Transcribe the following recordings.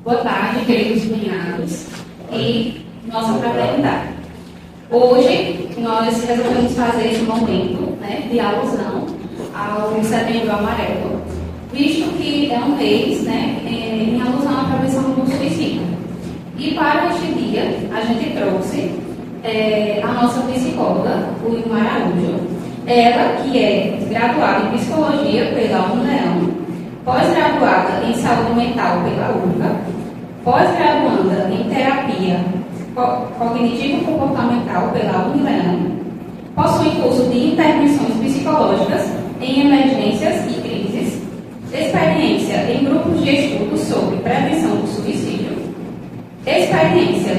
Boa tarde, queridos cunhados e nossa fraternidade. Hoje, nós resolvemos fazer esse momento, de alusão ao Setembro Amarelo, visto que é um mês, em alusão à prevenção do suicídio. E para este dia, a gente trouxe a nossa psicóloga, Wilma Araújo. Ela, que é graduada em Psicologia pela Unileão, pós-graduada em Saúde Mental pela UFBA, pós-graduanda em Terapia Cognitivo-Comportamental pela Unileão, possui curso de Intervenções Psicológicas em Emergências e Crises, experiência em grupos de estudo sobre prevenção do suicídio, experiência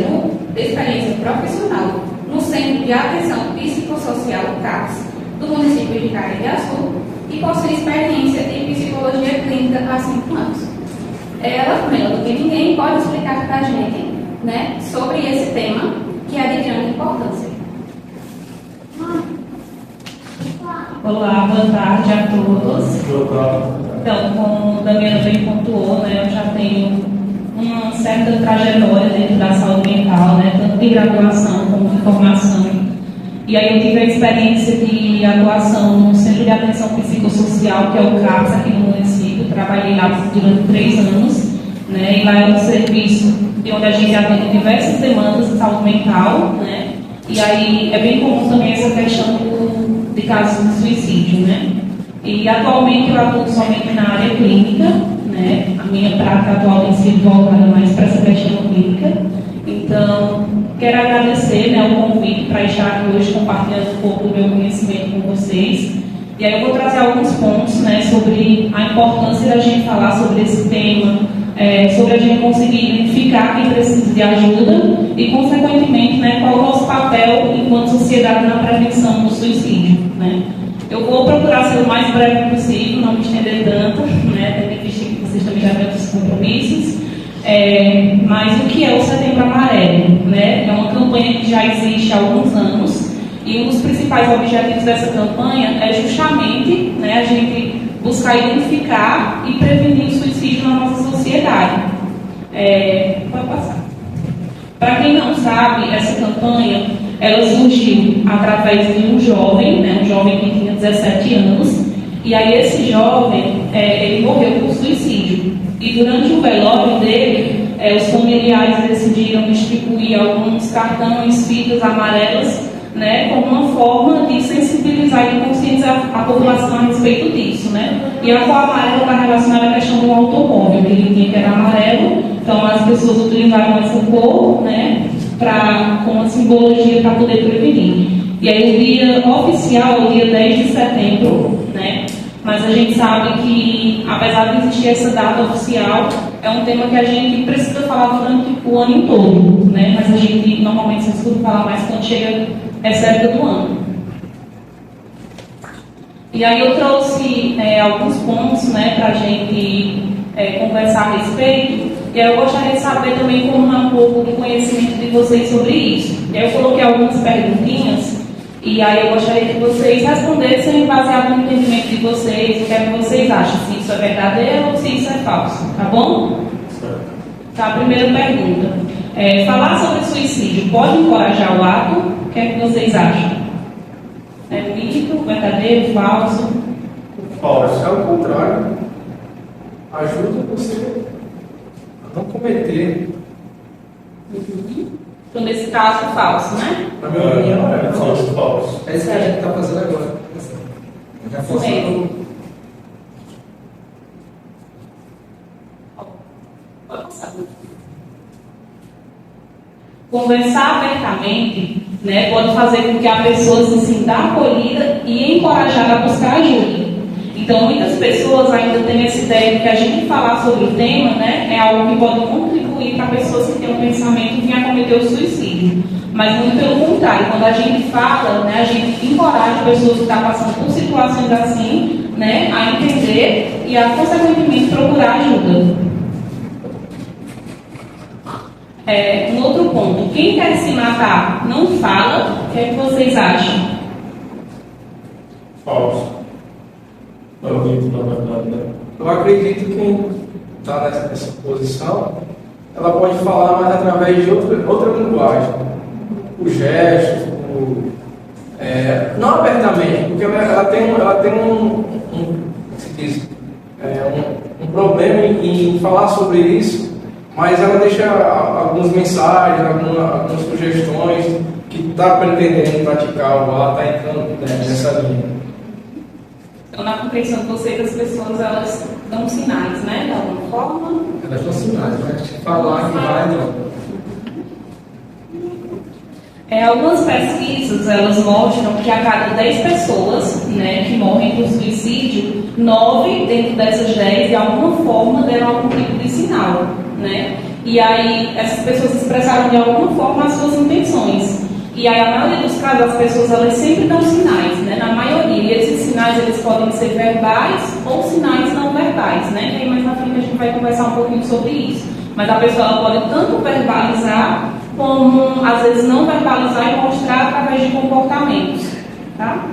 profissional no Centro de Atenção Psicossocial CAPS do município de Caririaçu e possui experiência em Psicologia Clínica há 5 anos. Ela, melhor do que ninguém, pode explicar para a gente, sobre esse tema que é de grande importância. Olá, boa tarde a todos. Então, como o Damiano bem pontuou, eu já tenho uma certa trajetória dentro da saúde mental, tanto de graduação como de formação. E aí eu tive a experiência de atuação no Centro de Atenção Psicossocial, que é o CAPS aqui no município. Trabalhei lá durante 3 anos, e lá é um serviço de onde a gente atende diversas demandas de saúde mental, E aí é bem comum também essa questão de casos de suicídio, E atualmente eu atuo somente na área clínica, A minha prática atual tem sido voltada mais para essa questão clínica. Então, quero agradecer o convite para estar aqui hoje compartilhando um pouco do meu conhecimento com vocês. E aí eu vou trazer alguns pontos sobre a importância da gente falar sobre esse tema, sobre a gente conseguir identificar quem precisa de ajuda e, consequentemente, qual é o nosso papel enquanto sociedade na prevenção do suicídio. Eu vou procurar ser o mais breve possível, não me estender tanto, tendo visto que vocês também já têm outros compromissos. Mas o que é o Setembro Amarelo? É uma campanha que já existe há alguns anos e um dos principais objetivos dessa campanha é justamente a gente buscar identificar e prevenir o suicídio na nossa sociedade. Pode passar. Para quem não sabe, essa campanha ela surgiu através de um jovem que tinha 17 anos, e aí esse jovem ele morreu por suicídio. E durante o velório dele, os familiares decidiram distribuir alguns cartões, fitas amarelas, como uma forma de sensibilizar e de conscientizar a população a respeito disso, E a cor amarela está relacionada à questão do automóvel, que ele tinha que era amarelo, então as pessoas utilizaram essa cor, com uma simbologia para poder prevenir. E aí o dia oficial é o dia 10 de setembro, Mas a gente sabe que, apesar de existir essa data oficial, é um tema que a gente precisa falar durante o ano em todo, Mas a gente normalmente se escuta falar mais quando chega essa época do ano. E aí eu trouxe alguns pontos, para a gente conversar a respeito. E aí eu gostaria de saber também como um pouco do conhecimento de vocês sobre isso. E aí eu coloquei algumas perguntinhas. E aí eu gostaria que vocês respondessem baseado no entendimento de vocês, o que é que vocês acham, se isso é verdadeiro ou se isso é falso, tá bom? Tá, a primeira pergunta. Falar sobre suicídio pode encorajar o ato? O que é que vocês acham? É mito, verdadeiro, falso? Falso. É o contrário. Ajuda você a não cometer. Então, nesse caso, falso, Na minha opinião, é falso. É isso que a gente está fazendo agora. Já Pode passar. Conversar abertamente pode fazer com que a pessoa se sinta acolhida e encorajada a buscar ajuda. Então, muitas pessoas ainda têm essa ideia de que a gente falar sobre o tema é algo que pode contribuir para pessoas que têm um pensamento de cometer o suicídio. Mas muito pelo contrário, quando a gente fala, a gente encoraja pessoas que estão passando por situações assim, a entender e a, consequentemente, procurar ajuda. Um outro ponto, quem quer se matar não fala, o que é que vocês acham? Falso. Eu acredito que quem está nessa posição ela pode falar, mas através de outra linguagem. O gesto, não abertamente, porque ela tem um problema em falar sobre isso, mas ela deixa algumas mensagens, algumas sugestões que está pretendendo praticar o ato, está entrando nessa linha. Então, na compreensão de vocês, as pessoas, elas dão sinais, né? De alguma forma. Elas dão sinais, mas falar que vai, não. Algumas pesquisas, elas mostram que a cada 10 pessoas, né, que morrem por suicídio, 9 dentro dessas 10, de alguma forma, deram algum tipo de sinal, né? E aí, essas pessoas expressaram de alguma forma as suas intenções. E aí, a maioria dos casos, as pessoas, elas sempre dão sinais, né? Na maioria. E esses sinais, eles podem ser verbais ou sinais não verbais, né? E aí, mais na frente, a gente vai conversar um pouquinho sobre isso. Mas a pessoa, ela pode tanto verbalizar, como, às vezes, não verbalizar e mostrar através de comportamentos, tá?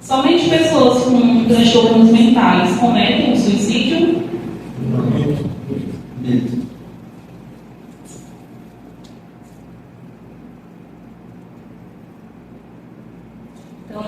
Somente pessoas com transtornos mentais cometem o suicídio? Então,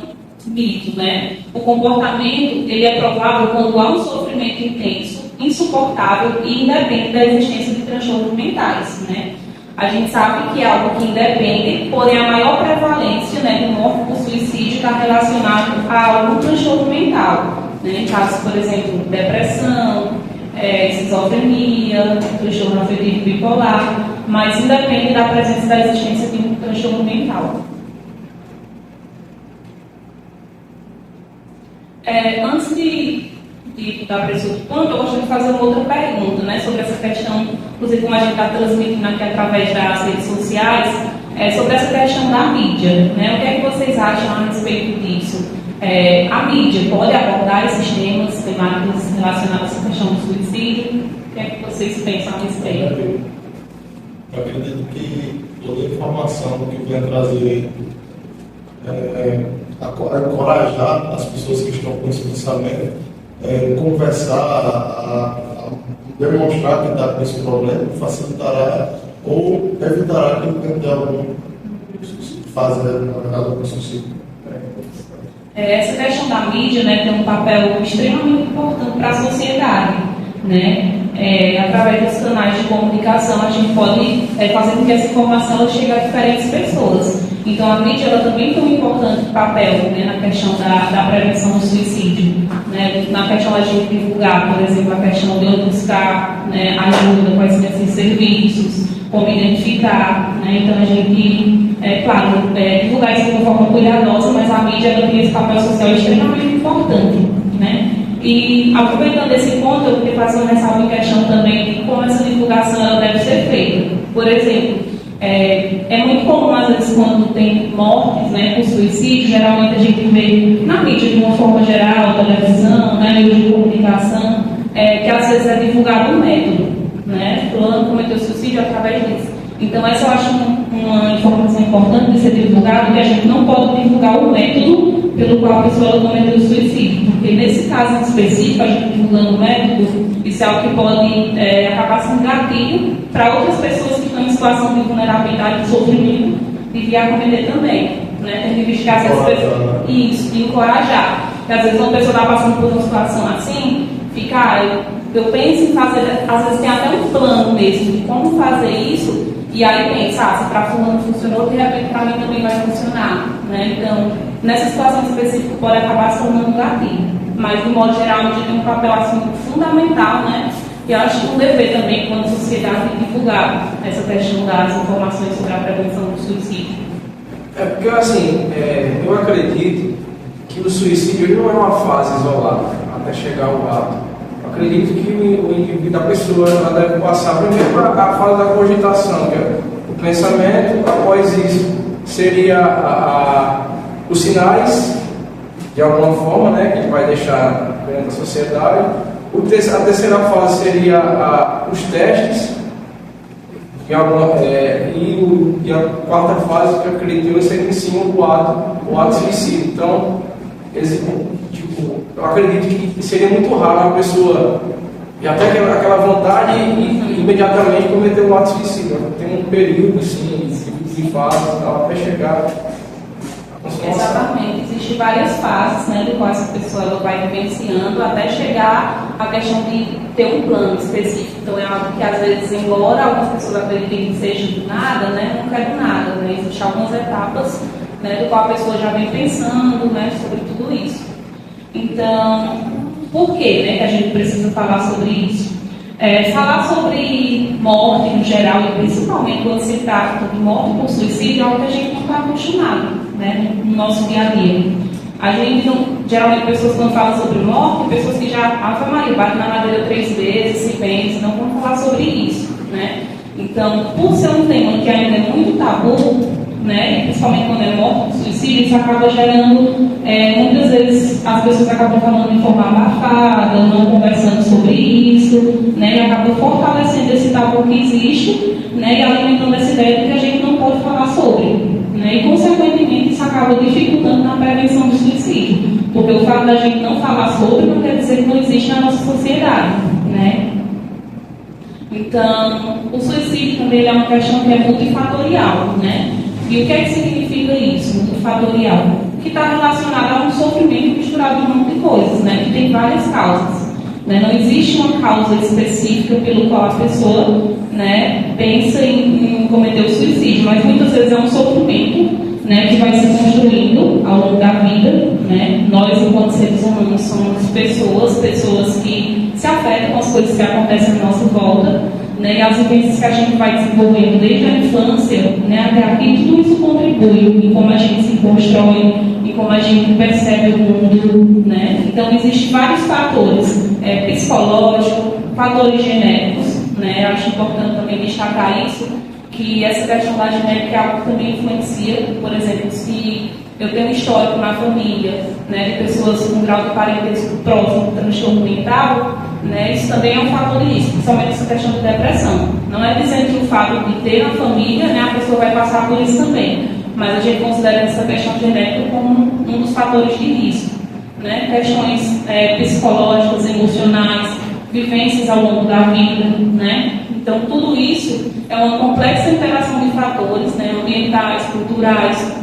mito, né? O comportamento, ele é provável quando há um sofrimento intenso, insuportável e independe da existência de transtornos mentais, né? A gente sabe que é algo que independe, porém a maior prevalência, né, de morte por suicídio está relacionado a algum transtorno mental, né? Em casos, por exemplo, depressão, esquizofrenia, transtorno afetivo bipolar, mas independe da presença da existência de um transtorno mental. Antes de dar para esse outro ponto, eu gostaria de fazer uma outra pergunta, né, sobre essa questão, inclusive como a gente está transmitindo aqui através das redes sociais, sobre essa questão da mídia, né? O que é que vocês acham a respeito disso? A mídia pode abordar esses temas temáticos relacionados a essa questão do suicídio? O que é que vocês pensam a respeito? Eu acredito que toda a informação que vem trazer encorajar as pessoas que estão com esse pensamento, conversar, demonstrar que está com esse problema, facilitará ou evitará que ele algum fazer algum suicídio. Essa questão da mídia, né, tem um papel extremamente importante para a sociedade, né? Através dos canais de comunicação, a gente pode fazer com que essa informação ela chegue a diferentes pessoas. Então, a mídia ela também tem um importante papel, né, na questão da prevenção do suicídio, né? Na questão da gente divulgar, por exemplo, a questão de onde buscar, né, ajuda, quais são esses serviços, como identificar, né? Então, a gente, claro, divulgar isso de uma forma cuidadosa, mas a mídia ela tem esse papel social extremamente importante, né? E, aproveitando esse ponto, eu queria fazer uma ressalva em questão também de como essa divulgação ela deve ser feita. Por exemplo, é muito comum, às vezes, quando tem mortes, né, por suicídio, geralmente a gente vê na mídia de uma forma geral, televisão, né, meios de comunicação, que às vezes é divulgado um método, né, fulano cometeu suicídio através disso. Então, essa eu acho uma informação importante de ser divulgada, que a gente não pode divulgar o método pelo qual a pessoa cometeu o suicídio, porque nesse caso específico, a gente divulgando o método, isso é algo que pode acabar sendo gatilho para outras pessoas que estão em situação de vulnerabilidade e sofrimento de vir a cometer também, né? Tem que investigar essas pessoas. Isso, e encorajar. Porque às vezes uma pessoa está passando por uma situação assim, fica, eu penso em fazer, às vezes tem até um plano mesmo de como fazer isso, e aí pensa, se para fulano funcionou, de repente para mim também vai funcionar, né? Então, nessa situação específica pode acabar se tornando um gatilho, mas de modo geral a gente tem um papel assim fundamental, né? E eu acho que um dever também, quando sociedade, de divulgar essa questão das informações sobre a prevenção do suicídio. Porque assim, eu acredito que o suicídio não é uma fase isolada até chegar ao ato. Acredito que o indivíduo, a pessoa, ela deve passar primeiro para a fase da cogitação, que é o pensamento. Após isso, seria os sinais, de alguma forma, né, que ele vai deixar dentro da sociedade. A terceira fase seria os testes, e a quarta fase, que eu acredito, seria em cima do ato suicídio. Então, Tipo, eu acredito que seria muito raro uma pessoa e até aquela vontade e imediatamente cometer um ato suicida. Tem um período assim, de fase e tal, até chegar à consumação. Exatamente. Existem várias fases, né, do qual essa pessoa ela vai vivenciando até chegar à questão de ter um plano específico. Então é algo que às vezes, embora algumas pessoas acreditem que seja do nada, né, não quer do nada, né? Existem algumas etapas, né, do qual a pessoa já vem pensando, né, sobre tudo isso. Então, por que, né, que a gente precisa falar sobre isso? Falar sobre morte no geral, e principalmente quando se trata de morte por suicídio, é algo que a gente não está acostumado, né, no nosso dia a dia. A gente não, geralmente pessoas quando falam sobre morte, pessoas que já, Ave Maria, bate na madeira 3 vezes, se pensa, não vão falar sobre isso, né? Então, por ser um tema que ainda é muito tabu, né, principalmente quando é morte, suicídio, isso acaba gerando, muitas vezes as pessoas acabam falando de forma abafada, não conversando sobre isso, né, e acabam fortalecendo esse tabu que existe, né, e alimentando essa ideia de que a gente não pode falar sobre, né, e consequentemente isso acaba dificultando na prevenção do suicídio, porque o fato da gente não falar sobre não quer dizer que não existe na nossa sociedade, né. Então, o suicídio também é uma questão que é multifatorial, né? E o que é que significa isso, multifatorial? Que está relacionado a um sofrimento misturado de um monte de coisas, né? Que tem várias causas. Né? Não existe uma causa específica pelo qual a pessoa, né, pensa em cometer o suicídio, mas muitas vezes é um sofrimento, né, que vai se construindo ao longo da vida, né? Nós, enquanto seres humanos, somos pessoas que se afetam com as coisas que acontecem à nossa volta, né? E as vivências que a gente vai desenvolvendo desde a infância, né, até aqui, tudo isso contribui em como a gente se constrói, em como a gente percebe o mundo, né? Então, existem vários fatores psicológicos, fatores genéticos, né? Acho importante também destacar isso, que essa questão da genética é algo que também influencia. Por exemplo, se eu tenho um histórico na família, né, de pessoas com grau de parentesco próximo, transtorno mental, né, isso também é um fator de risco, principalmente essa questão de depressão. Não é dizendo que o fato de ter na família, né, a pessoa vai passar por isso também, mas a gente considera essa questão genética como um dos fatores de risco. Né, questões psicológicas, emocionais, vivências ao longo da vida, né? Então, tudo isso é uma complexa interação de fatores, né, ambientais, culturais,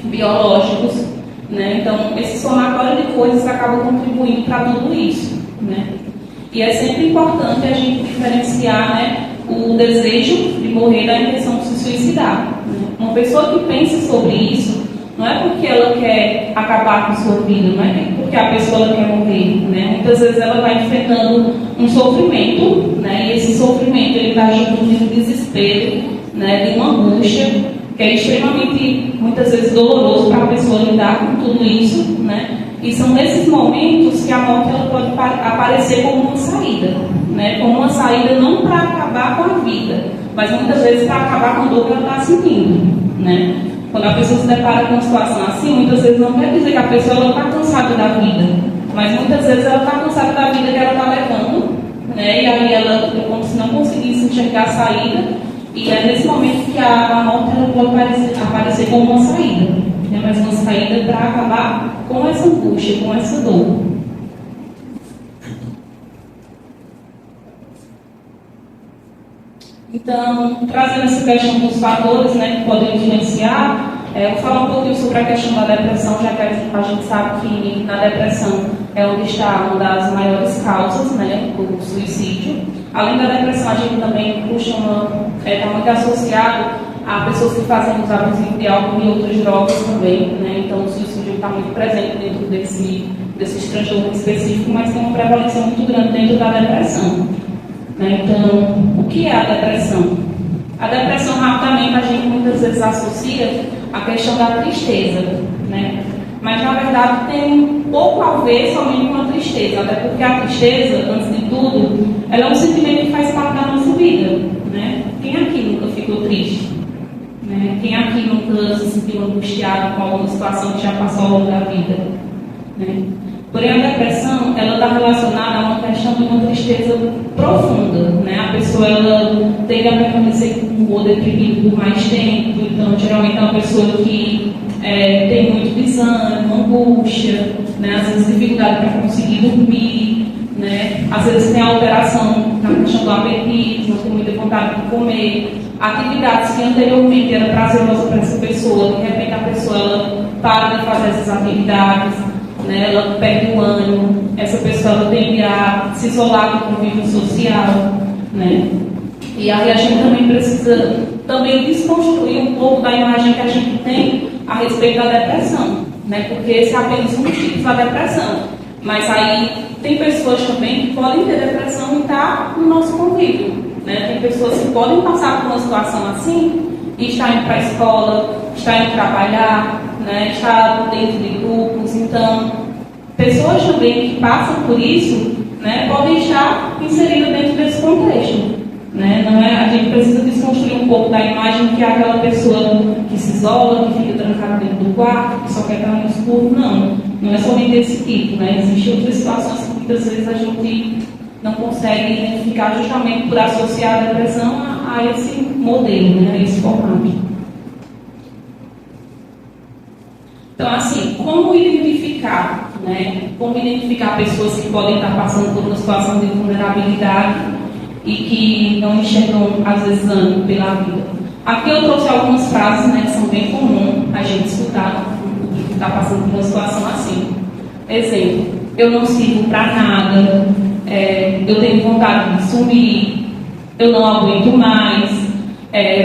biológicos, né? Então, esse somatório de coisas acaba contribuindo para tudo isso, né? E é sempre importante a gente diferenciar, né, o desejo de morrer da intenção de se suicidar. Né? Uma pessoa que pensa sobre isso, não é porque ela quer acabar com sua vida, não é porque a pessoa quer morrer, né? Muitas vezes ela vai enfrentando um sofrimento, né? E esse sofrimento ele está junto de um desespero, né? De uma angústia que é extremamente, muitas vezes, doloroso para a pessoa lidar com tudo isso, né? E são nesses momentos que a morte ela pode aparecer como uma saída, né? Como uma saída não para acabar com a vida, mas muitas vezes para acabar com a dor que ela está sentindo, né? Quando a pessoa se depara com uma situação assim, muitas vezes não quer dizer que a pessoa está cansada da vida, mas muitas vezes ela está cansada da vida que ela está levando, né? E aí ela, como se não conseguisse enxergar a saída, e é nesse momento que a morte ela pode aparecer como uma saída, né? Mas uma saída para acabar com essa angústia, com essa dor. Então, trazendo essa questão dos fatores, né, que podem influenciar, eu vou falar um pouquinho sobre a questão da depressão, já que a gente sabe que na depressão é onde está uma das maiores causas, né, do suicídio. Além da depressão, a gente também está muito associado a pessoas que fazem uso abusivo de álcool e outras drogas também, né, então o suicídio está muito presente dentro desses transtornos específicos, mas tem uma prevalência muito grande dentro da depressão. Então, o que é a depressão? A depressão, rapidamente, a gente muitas vezes associa a questão da tristeza, né? Mas, na verdade, tem pouco a ver somente com a tristeza, até porque a tristeza, antes de tudo, ela é um sentimento que faz parte da nossa vida, né? Quem aqui nunca ficou triste? Né? Quem aqui nunca se sentiu angustiado com alguma situação que já passou ao longo da vida? Né? Porém, a depressão, ela está relacionada a uma questão de uma tristeza profunda, né? A pessoa, ela tende a permanecer com o deprimido por mais tempo, então, geralmente é uma pessoa que tem muito de desânimo, angústia, né? Às vezes dificuldade para conseguir dormir, né? Às vezes tem alteração na questão do apetite, não tem muita vontade de comer. Atividades que anteriormente eram prazerosas para essa pessoa, de repente a pessoa ela para de fazer essas atividades, né? Ela perde o ânimo, essa pessoa ela tende a se isolar do convívio social, né? E aí a gente também precisa desconstruir um pouco da imagem que a gente tem a respeito da depressão, né? Porque esse é apenas um tipo da depressão. Mas aí tem pessoas também que podem ter depressão e estar no nosso convívio, né? Tem pessoas que podem passar por uma situação assim e estar indo para a escola, estar indo trabalhar, né? Estar dentro de grupos. Então, pessoas também que passam por isso, né, podem estar inseridas dentro desse contexto. Né? Não é, a gente precisa desconstruir um pouco da imagem que é aquela pessoa que se isola, que fica trancada dentro do quarto, que só quer estar no escuro. Não é somente desse tipo. Né? Existem outras situações que muitas vezes a gente não consegue identificar justamente por associar a depressão a esse modelo, né? A esse formato. Então, assim, como identificar, né? Como identificar pessoas que podem estar passando por uma situação de vulnerabilidade e que não enxergam, às vezes, ânimo pela vida. Aqui eu trouxe algumas frases, né, que são bem comuns a gente escutar o que está passando por uma situação assim. Exemplo, eu não sirvo para nada, eu tenho vontade de sumir, eu não aguento mais,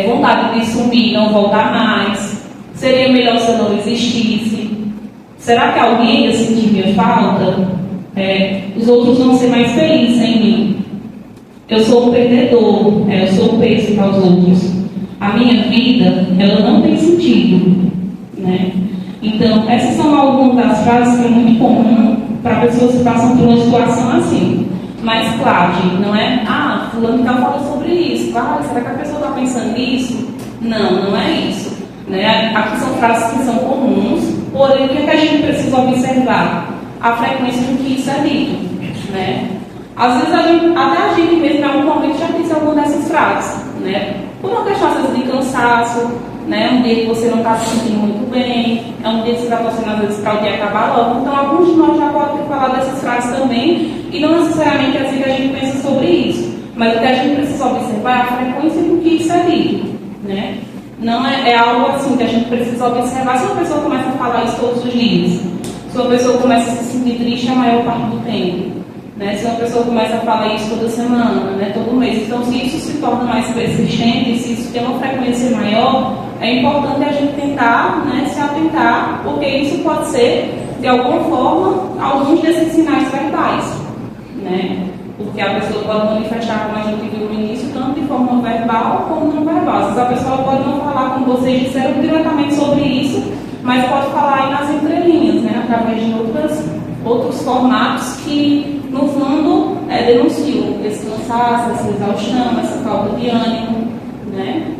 vontade de sumir e não voltar mais, seria melhor se eu não existisse, será que alguém ia sentir minha falta? Os outros vão ser mais felizes sem mim. Eu sou um perdedor, eu sou um peso para os outros. A minha vida, ela não tem sentido, né? Então, essas são algumas das frases que é muito comum para pessoas que passam por uma situação assim. Mas, claro, gente, não é, fulano está falando sobre isso. Será que a pessoa está pensando nisso? Não é isso. Né? Aqui são frases que são comuns, porém, o que a gente precisa observar? A frequência com que isso é dito, né? Às vezes até a gente mesmo em algum momento já disse alguma dessas frases, né? Por uma questão às vezes de cansaço, né? Um dia que você não está se sentindo muito bem, é um dia que você está torcendo às vezes para o dia acabar logo. Então alguns de nós já podem ter falado dessas frases também, e não necessariamente é assim que a gente pensa sobre isso. Mas o que a gente precisa observar é a frequência com que isso é dito, né? Não é algo assim que a gente precisa observar se uma pessoa começa a falar isso todos os dias, se uma pessoa começa a se sentir triste a maior parte do tempo. Né, se uma pessoa começa a falar isso toda semana, né, todo mês. Então, se isso se torna mais persistente, se isso tem uma frequência maior, é importante a gente tentar, né, se atentar, porque isso pode ser, de alguma forma, alguns desses sinais verbais. Né? Porque a pessoa pode manifestar, como a gente viu no início, tanto de forma verbal como não verbal. Às vezes a pessoa pode não falar, como vocês disseram, diretamente sobre isso, mas pode falar aí nas entrelinhas, né, através de outros formatos que, no fundo, denunciam esse cansaço, essa exaustão, essa falta de ânimo, né?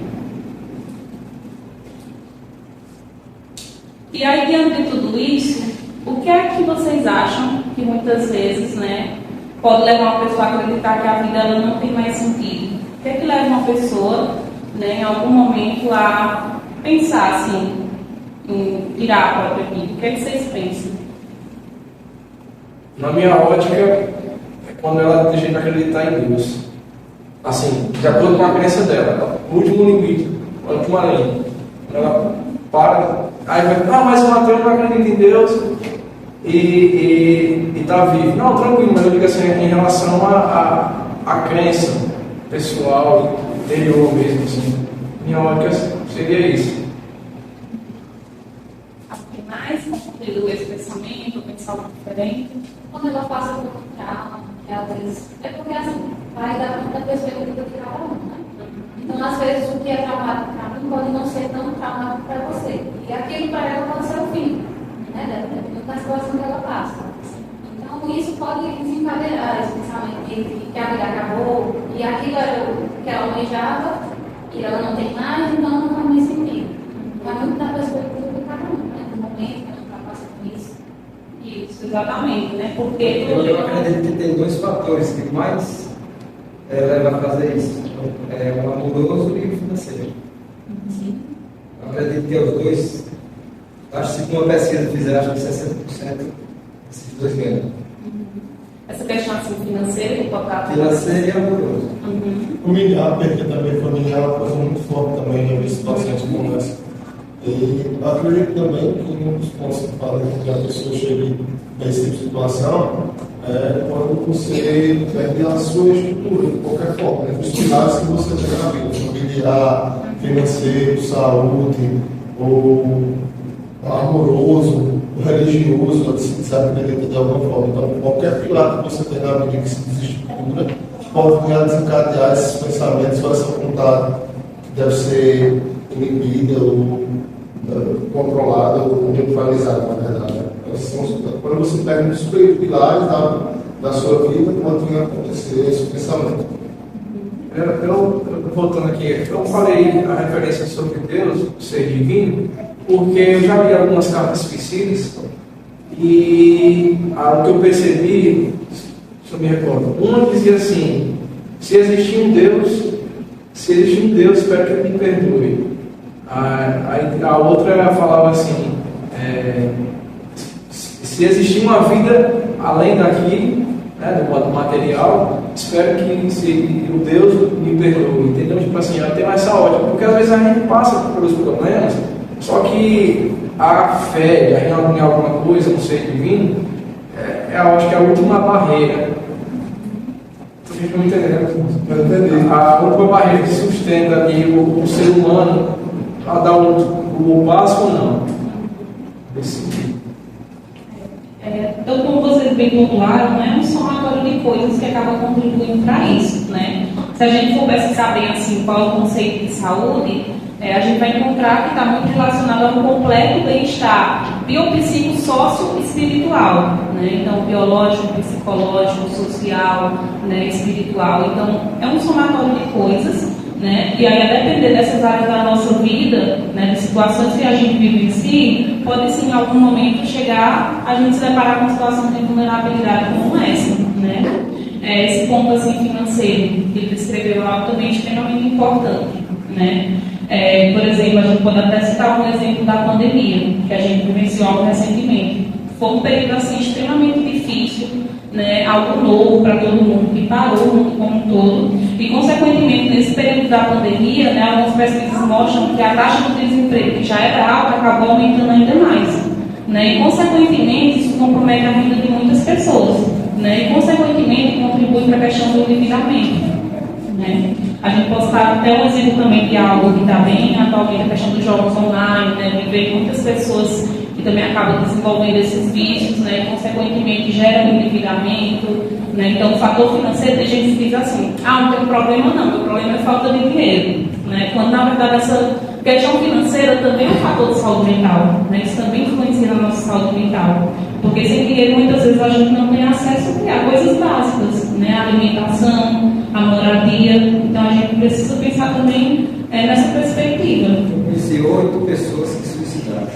E aí, diante de tudo isso, o que é que vocês acham que muitas vezes, né, pode levar uma pessoa a acreditar que a vida ela não tem mais sentido? O que é que leva uma pessoa, né, em algum momento a pensar assim, em tirar a própria vida? O que é que vocês pensam? Na minha ótica, é quando ela deixa de acreditar em Deus. Assim, de acordo com a crença dela, o último limite, a última linha. Ela para, aí vai, mas o Mateus não acredita em Deus e está vivo. Não, tranquilo, mas eu digo assim, em relação à crença pessoal, interior mesmo, assim. Minha ótica seria isso. Tem mais construído esse pensamento, pensar algo diferente? Quando ela passa por um trauma, que às vezes. É porque assim, vai dar muita perspectiva de cada um, né? Então, às vezes, o que é traumático para mim pode não ser tão traumático para você. E aquilo para ela pode ser o fim, né? Dependendo da situação que ela passa. Então, isso pode desencadear esse pensamento de que a vida acabou e aquilo era o que ela almejava e ela não tem mais, então não faz mais sentido. Vai muito da perspectiva de cada um, né? No momento que ela está passando por isso. Isso, exatamente, né? Porque Eu acredito que tem dois fatores que mais levam a fazer isso. O amoroso e o financeiro. Sim. Eu acredito que os dois Acho que se uma pesquisa fizer, acho que 60% esses dois ganham. Essa questão assim, financeira que tocar. Financeiro e amoroso. Familiar, perda também familiar é uma coisa muito forte também em situações como essa. E acredito também que um dos pontos que fala que a pessoa chegue nessa situação é quando você perde a sua estrutura, de qualquer forma, né? Os pilares que você tem na vida, familiar, financeiro, saúde, ou amoroso, religioso, se desacredita de alguma forma. Então, qualquer pilar que você tem na vida que se desestrutura pode vir a desencadear esses pensamentos ou essa vontade que deve ser inibida ou controlada ou neutralizada, na verdade. Quando você pega um dos pilares da sua vida, pode vir a acontecer esse pensamento. Voltando aqui, eu falei a referência sobre Deus, o ser divino, porque eu já li algumas cartas suicidas e o que eu percebi, se eu me recordo, uma dizia assim: se existir um Deus, espero que ele me perdoe. A outra falava assim: se existir uma vida além daqui, né, do modo material, espero que o Deus me perdoe, entendeu? Tipo assim, eu tenho essa ótica, porque às vezes a gente passa pelos problemas, só que a fé em alguma coisa, no ser divino, eu acho que é a última barreira. Vocês estão entendendo? A última barreira que sustenta ali o ser humano a dar o básico ou não. Então, como vocês bem pontuaram, é um somatório de coisas que acaba contribuindo para isso, né? Se a gente for pesquisar bem assim, qual é o conceito de saúde, a gente vai encontrar que está muito relacionado a um completo bem-estar biopsíquico, sócio-espiritual, né? Então, biológico, psicológico, social, né, espiritual. Então, é um somatório de coisas, né? E aí, a depender dessas áreas da nossa vida, né, de situações que a gente vive em si, pode sim, em algum momento, chegar a gente se deparar com situações de vulnerabilidade como essa, né? Esse ponto assim, financeiro que ele descreveu é algo também extremamente importante, né? Por exemplo, a gente pode até citar um exemplo da pandemia, que a gente vivenciou recentemente. Foi um período assim, extremamente difícil, né? Algo novo para todo mundo, que parou o mundo como um todo. E, consequentemente, nesse período da pandemia, né, algumas pesquisas mostram que a taxa de desemprego, que já era alta, acabou aumentando ainda mais. Né? E, consequentemente, isso compromete a vida de muitas pessoas. Né? E, consequentemente, contribui para a questão do endividamento. Né? A gente pode citar até um exemplo também de algo que está bem atualmente, a questão dos jogos online, né? Viver muitas pessoas que também acabam desenvolvendo esses vícios, né? E, consequentemente, gera um endividamento. Né? Então, o fator financeiro, tem gente que diz assim: não tem problema não, o problema é falta de dinheiro. Né? Quando, na verdade, essa questão financeira também é um fator de saúde mental. Né? Isso também influencia na nossa saúde mental. Porque sem dinheiro, muitas vezes, a gente não tem acesso a coisas básicas, né? A alimentação, a moradia. Então, a gente precisa pensar também nessa perspectiva. Eu conheci 8 pessoas que se suicidaram.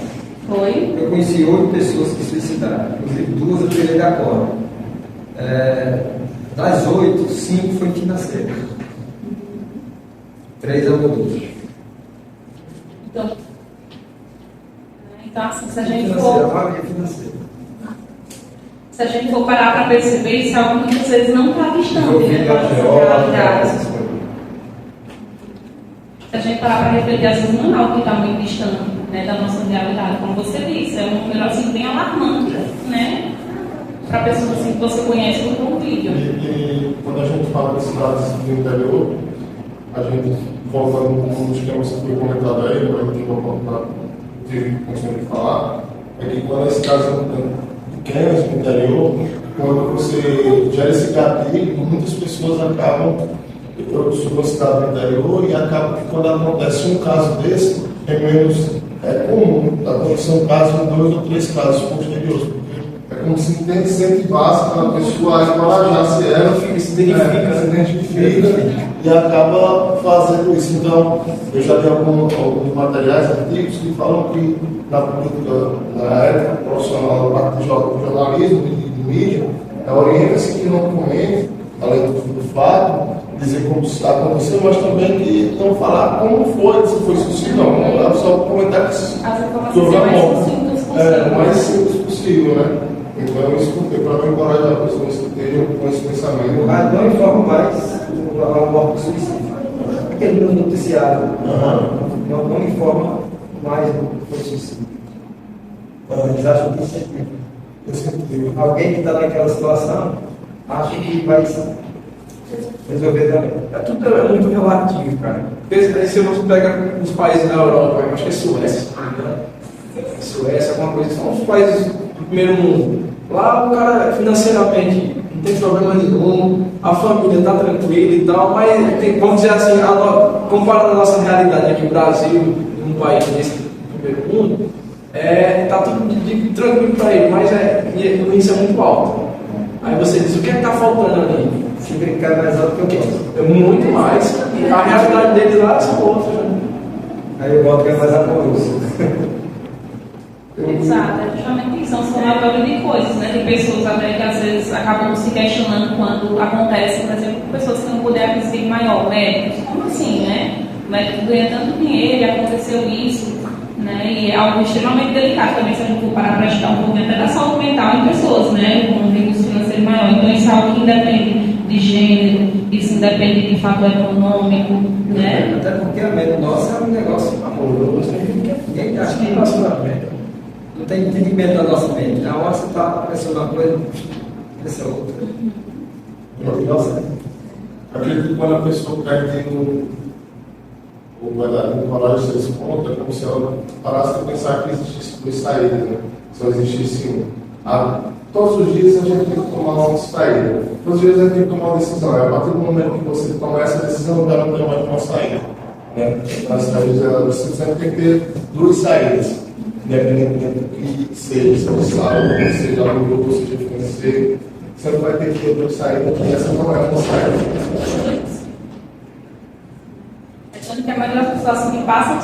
Foi? Eu conheci 8 pessoas que se suicidaram. Inclusive, 2 eu tirei da cor. Das 8, 5 foi financeiro. 3 amorosos. Então, assim, se a gente for parar para perceber, isso é algo que muitas vezes não está distante, né, da nossa realidade. Se a gente parar para refletir, às vezes não é algo que está muito distante, né, da nossa realidade. Como você disse, é um número assim, bem alarmante, né, para pessoas assim, que você conhece por convívio. E quando a gente fala de cidades do interior, a gente, voltando no esquema que foi comentado aí, para a gente tive condição de falar, é que quando as cidades pequenas no interior, quando você gera esse gatilho, muitas pessoas acabam. Eu sou uma cidade do interior e acaba que quando acontece um caso desse, é menos comum acontecer um caso em 2 ou 3 casos posteriores, porque é como se incentivasse a pessoa a encorajar-se ela, se identifica e acaba fazendo isso. Então, eu já vi alguns materiais artigos que falam que na política, na época profissional da parte de jornalismo e de mídia, orienta-se que não comente, além do fato, dizer como aconteceu, mas também que não falar como foi, se foi suicídio ou não. É só comentar que as informações são mais possível. O mais simples possível, né? Então eu escutei para não encorajar a pessoa que tenham com esse pensamento. O rádio não informa mais a morte do suicídio. Aquele no noticiário não informa mais do suicídio. Eles acham que isso é alguém que está naquela situação acha que vai resolver também. Tudo é muito relativo, cara. Aí se você pega os países da Europa, eu acho que é Suécia, Suécia, alguma coisa, são os países do primeiro mundo. Lá o cara financeiramente não tem problema nenhum, a família está tranquila e tal, mas tem, vamos dizer assim, comparado a nossa realidade aqui no Brasil, um país desse primeiro mundo, tá tudo tranquilo para ele, mas o índice é muito alto. Aí você diz, o que é que está faltando ali? Se brincar mais alto que eu posso. É muito mais. A realidade deles lá são outras. Né? Aí eu volto que é mais amoroso. Exato, é justamente isso, são somatórios de coisas, né? Tem pessoas até que às vezes acabam se questionando quando acontece, por exemplo, pessoas que têm um poder aquisitivo maior, médicos, como assim, né? O médico ganha tanto dinheiro e aconteceu isso, né? E é algo extremamente delicado também, se a gente for parar para estudar um pouquinho até da saúde mental em pessoas, né? Com um recurso financeiro maior. Então isso é algo que independe de gênero, isso independe de fator econômico, né? Até porque a mente nossa é um negócio amoroso, ninguém acha que relacionamento. Não tem entendimento da nossa mente. Na hora você está pensando uma coisa, pensa outra. Nossa. Acredito que quando a pessoa perde ou vai dar coragem de ser ponto, é como se ela parasse de pensar que existisse duas saídas, né? Só existisse uma. Todos os dias a gente tem que tomar uma saída. Todos os dias a gente tem que tomar uma decisão. É a partir do momento que você toma essa decisão, já não tem mais uma saída. Né? Nas saídas, você sempre tem que ter duas saídas. Independente do que seja, saúde, seja amoroso, seja financeiro, você não vai ter que ter duas saídas, porque essa não é uma saída. Que a maioria das pessoas que passam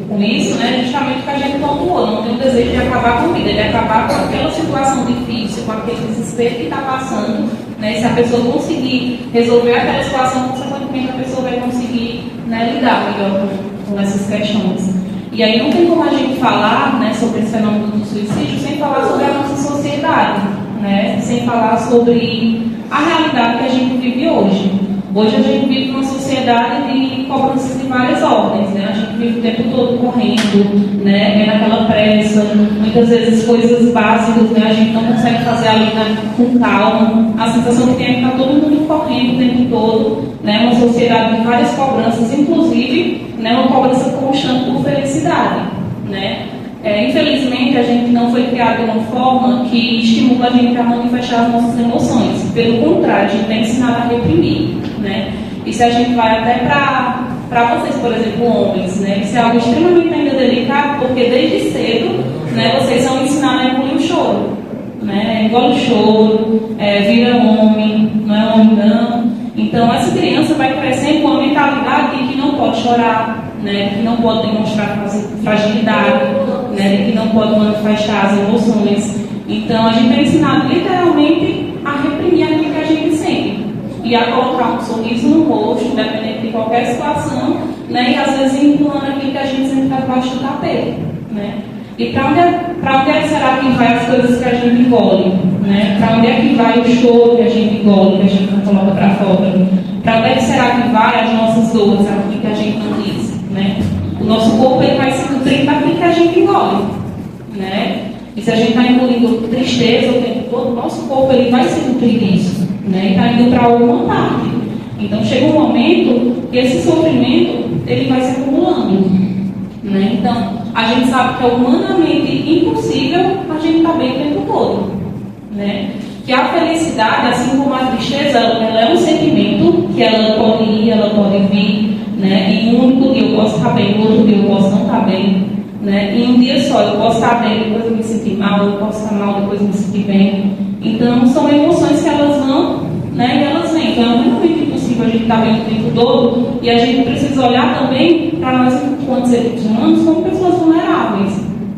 com isso, né, justamente que a gente pontuou, não tem o desejo de acabar com a vida, de acabar com aquela situação difícil, com aquele desespero que está passando, né, se a pessoa conseguir resolver aquela situação, consequentemente a pessoa vai conseguir, né, lidar melhor com essas questões. E aí não tem como a gente falar, né, sobre esse fenômeno do suicídio sem falar sobre a nossa sociedade, né, sem falar sobre a realidade que a gente vive hoje. Hoje a gente vive numa sociedade de cobranças de várias ordens, né? A gente vive o tempo todo correndo, né? Naquela pressa, muitas vezes coisas básicas, né? A gente não consegue fazer ali com calma. A sensação que tem é que está todo mundo correndo o tempo todo, né? Uma sociedade de várias cobranças, inclusive, né? Uma cobrança constante por felicidade, né? Infelizmente, a gente não foi criado de uma forma que estimula a gente a manifestar as nossas emoções. Pelo contrário, a gente é ensinado a reprimir, né? E se a gente vai até para vocês, por exemplo, homens, né? Isso é algo extremamente ainda delicado, porque desde cedo, né, vocês são ensinados a engolir o choro, né? Engole o choro, vira homem, não é homem não. Então, essa criança vai crescendo com uma mentalidade de que não pode chorar, né, de que não pode demonstrar fragilidade, né, de que não pode manifestar as emoções. Então, a gente é ensinado literalmente a reprimir aquilo que a gente sente e a colocar um sorriso no rosto, independente de qualquer situação, né, e às vezes empurrando aquilo que a gente sempre está debaixo do tapete, né. E para onde é que será que vai as coisas que a gente engole? Né? Para onde é que vai o choro que a gente engole, que a gente não coloca para fora? Para onde é que será que vai as nossas dores, aquilo que a gente não diz? Né? O nosso corpo ele vai se nutrir daquilo que a gente engole. Né? E se a gente está engolindo tristeza o tempo todo, o nosso corpo ele vai se nutrir disso. Né? E está indo para alguma parte. Então chega um momento que esse sofrimento ele vai se acumulando. Né? Então, a gente sabe que é humanamente impossível a gente estar bem o tempo todo. Né? Que a felicidade, assim como a tristeza, ela é um sentimento que ela pode ir, ela pode vir. Né? E um único dia eu posso estar bem, no outro dia eu posso não estar bem. Né? Em um dia só eu posso estar bem, depois eu me sentir mal, eu posso estar mal, depois eu me sentir bem. Então, são emoções que elas vão, né? E elas vêm. Então, é muito impossível a gente estar bem o tempo todo e a gente precisa olhar também para nós, enquanto seres humanos, como pessoas vulneráveis,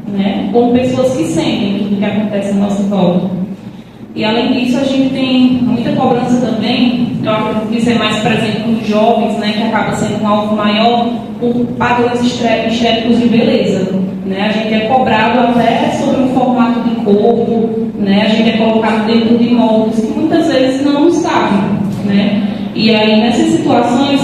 né? Como pessoas que sentem tudo que acontece à nossa volta. E, além disso, a gente tem muita cobrança também, eu acredito que isso é mais presente nos jovens, né? Que acaba sendo um alvo maior por padrões estéticos de beleza. Né? A gente é cobrado até corpo, né? A gente é colocado dentro de moldes que muitas vezes não nos cabem, né? E aí, nessas situações,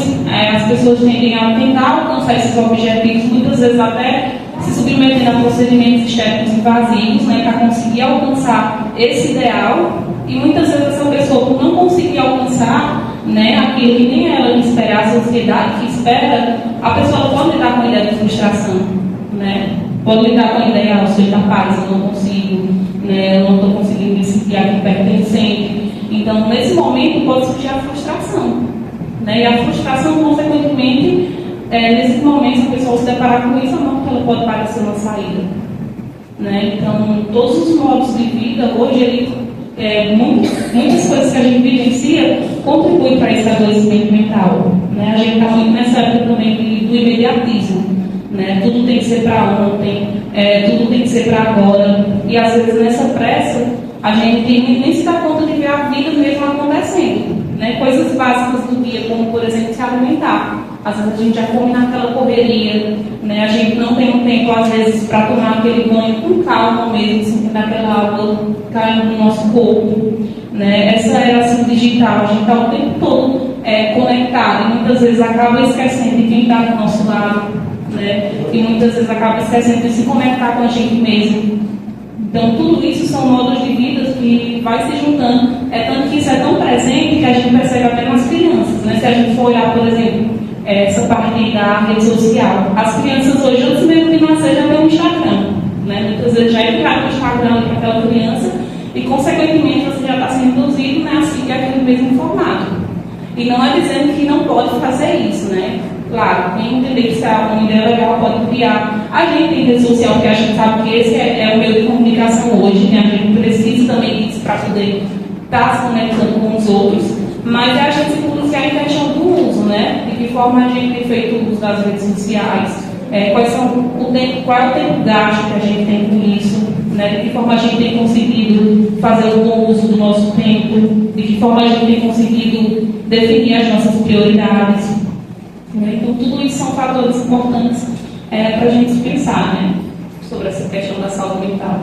as pessoas tendem a tentar alcançar esses objetivos, muitas vezes até se submetendo a procedimentos estéticos invasivos, né, para conseguir alcançar esse ideal. E muitas vezes essa pessoa, por não conseguir alcançar, né, aquilo que nem ela espera, a sociedade que espera, a pessoa pode lidar com a ideia de frustração, né? Pode lidar com a ideia, eu sou incapaz, eu não consigo, né, eu não estou conseguindo me sentir aqui pertencente. Então, nesse momento, pode surgir a frustração, né? E a frustração, consequentemente, nesses momentos, a pessoa se deparar com isso, não, porque ela pode parecer uma saída, né? Então, todos os modos de vida, hoje, muitas coisas que a gente vivencia contribuem para esse adoecimento mental, né? A gente está muito nessa época também do imediatismo, né? Tudo tem que ser para ontem, tudo tem que ser para agora, e às vezes nessa pressa a gente nem se dá conta de ver a vida mesmo acontecendo, né? Coisas básicas do dia, como por exemplo se alimentar. Às vezes a gente já come naquela correria, né? A gente não tem um tempo às vezes para tomar aquele banho com calma mesmo, sentindo aquela água caindo no nosso corpo, né? Essa era assim digital, a gente está o tempo todo conectado, e muitas vezes acaba esquecendo de quem está do nosso lado, né? E muitas vezes acaba esquecendo de se conectar com a gente mesmo. Então, tudo isso são modos de vida que vai se juntando. Tanto que isso é tão presente que a gente percebe até nas crianças, né? Se a gente for olhar, por exemplo, essa parte da rede social, as crianças hoje, antes mesmo de nascer, já têm um Instagram, né? Muitas vezes já entraram no Instagram para aquela criança e, consequentemente, você já está sendo induzido, né, a seguir aquele mesmo formato. E não é dizendo que não pode fazer isso, né? Claro, quem entender que se uma ideia legal pode criar. A gente tem rede social, porque a gente sabe que esse é o meio de comunicação hoje, né? A gente precisa também disso para poder estar se conectando com os outros, mas é a gente se policiar em questão do uso, né? De que forma a gente tem feito uso das redes sociais, qual é o tempo gasto que a gente tem com isso, né? De que forma a gente tem conseguido fazer um bom uso do nosso tempo, de que forma a gente tem conseguido definir as nossas prioridades. Então, tudo isso são fatores importantes para a gente pensar, né, sobre essa questão da saúde mental.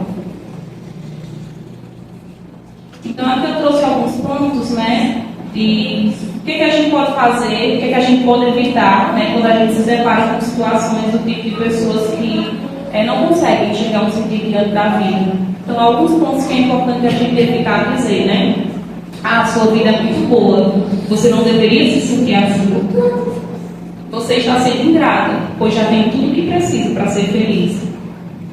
Então, aqui eu trouxe alguns pontos, né, de o que a gente pode fazer, o que a gente pode evitar, né, quando a gente se depara com situações do tipo de pessoas que não conseguem chegar a um sentido diante da vida. Então, alguns pontos que é importante a gente evitar dizer, né, a sua vida é muito boa, você não deveria se sentir assim. Você está sendo ingrata, pois já tem tudo que precisa para ser feliz.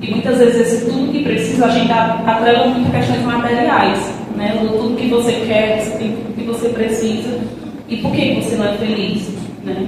E muitas vezes esse tudo que precisa, a gente atrela muito questões materiais, né? Tudo que você quer, você tem tudo que você precisa. E por que você não é feliz, né?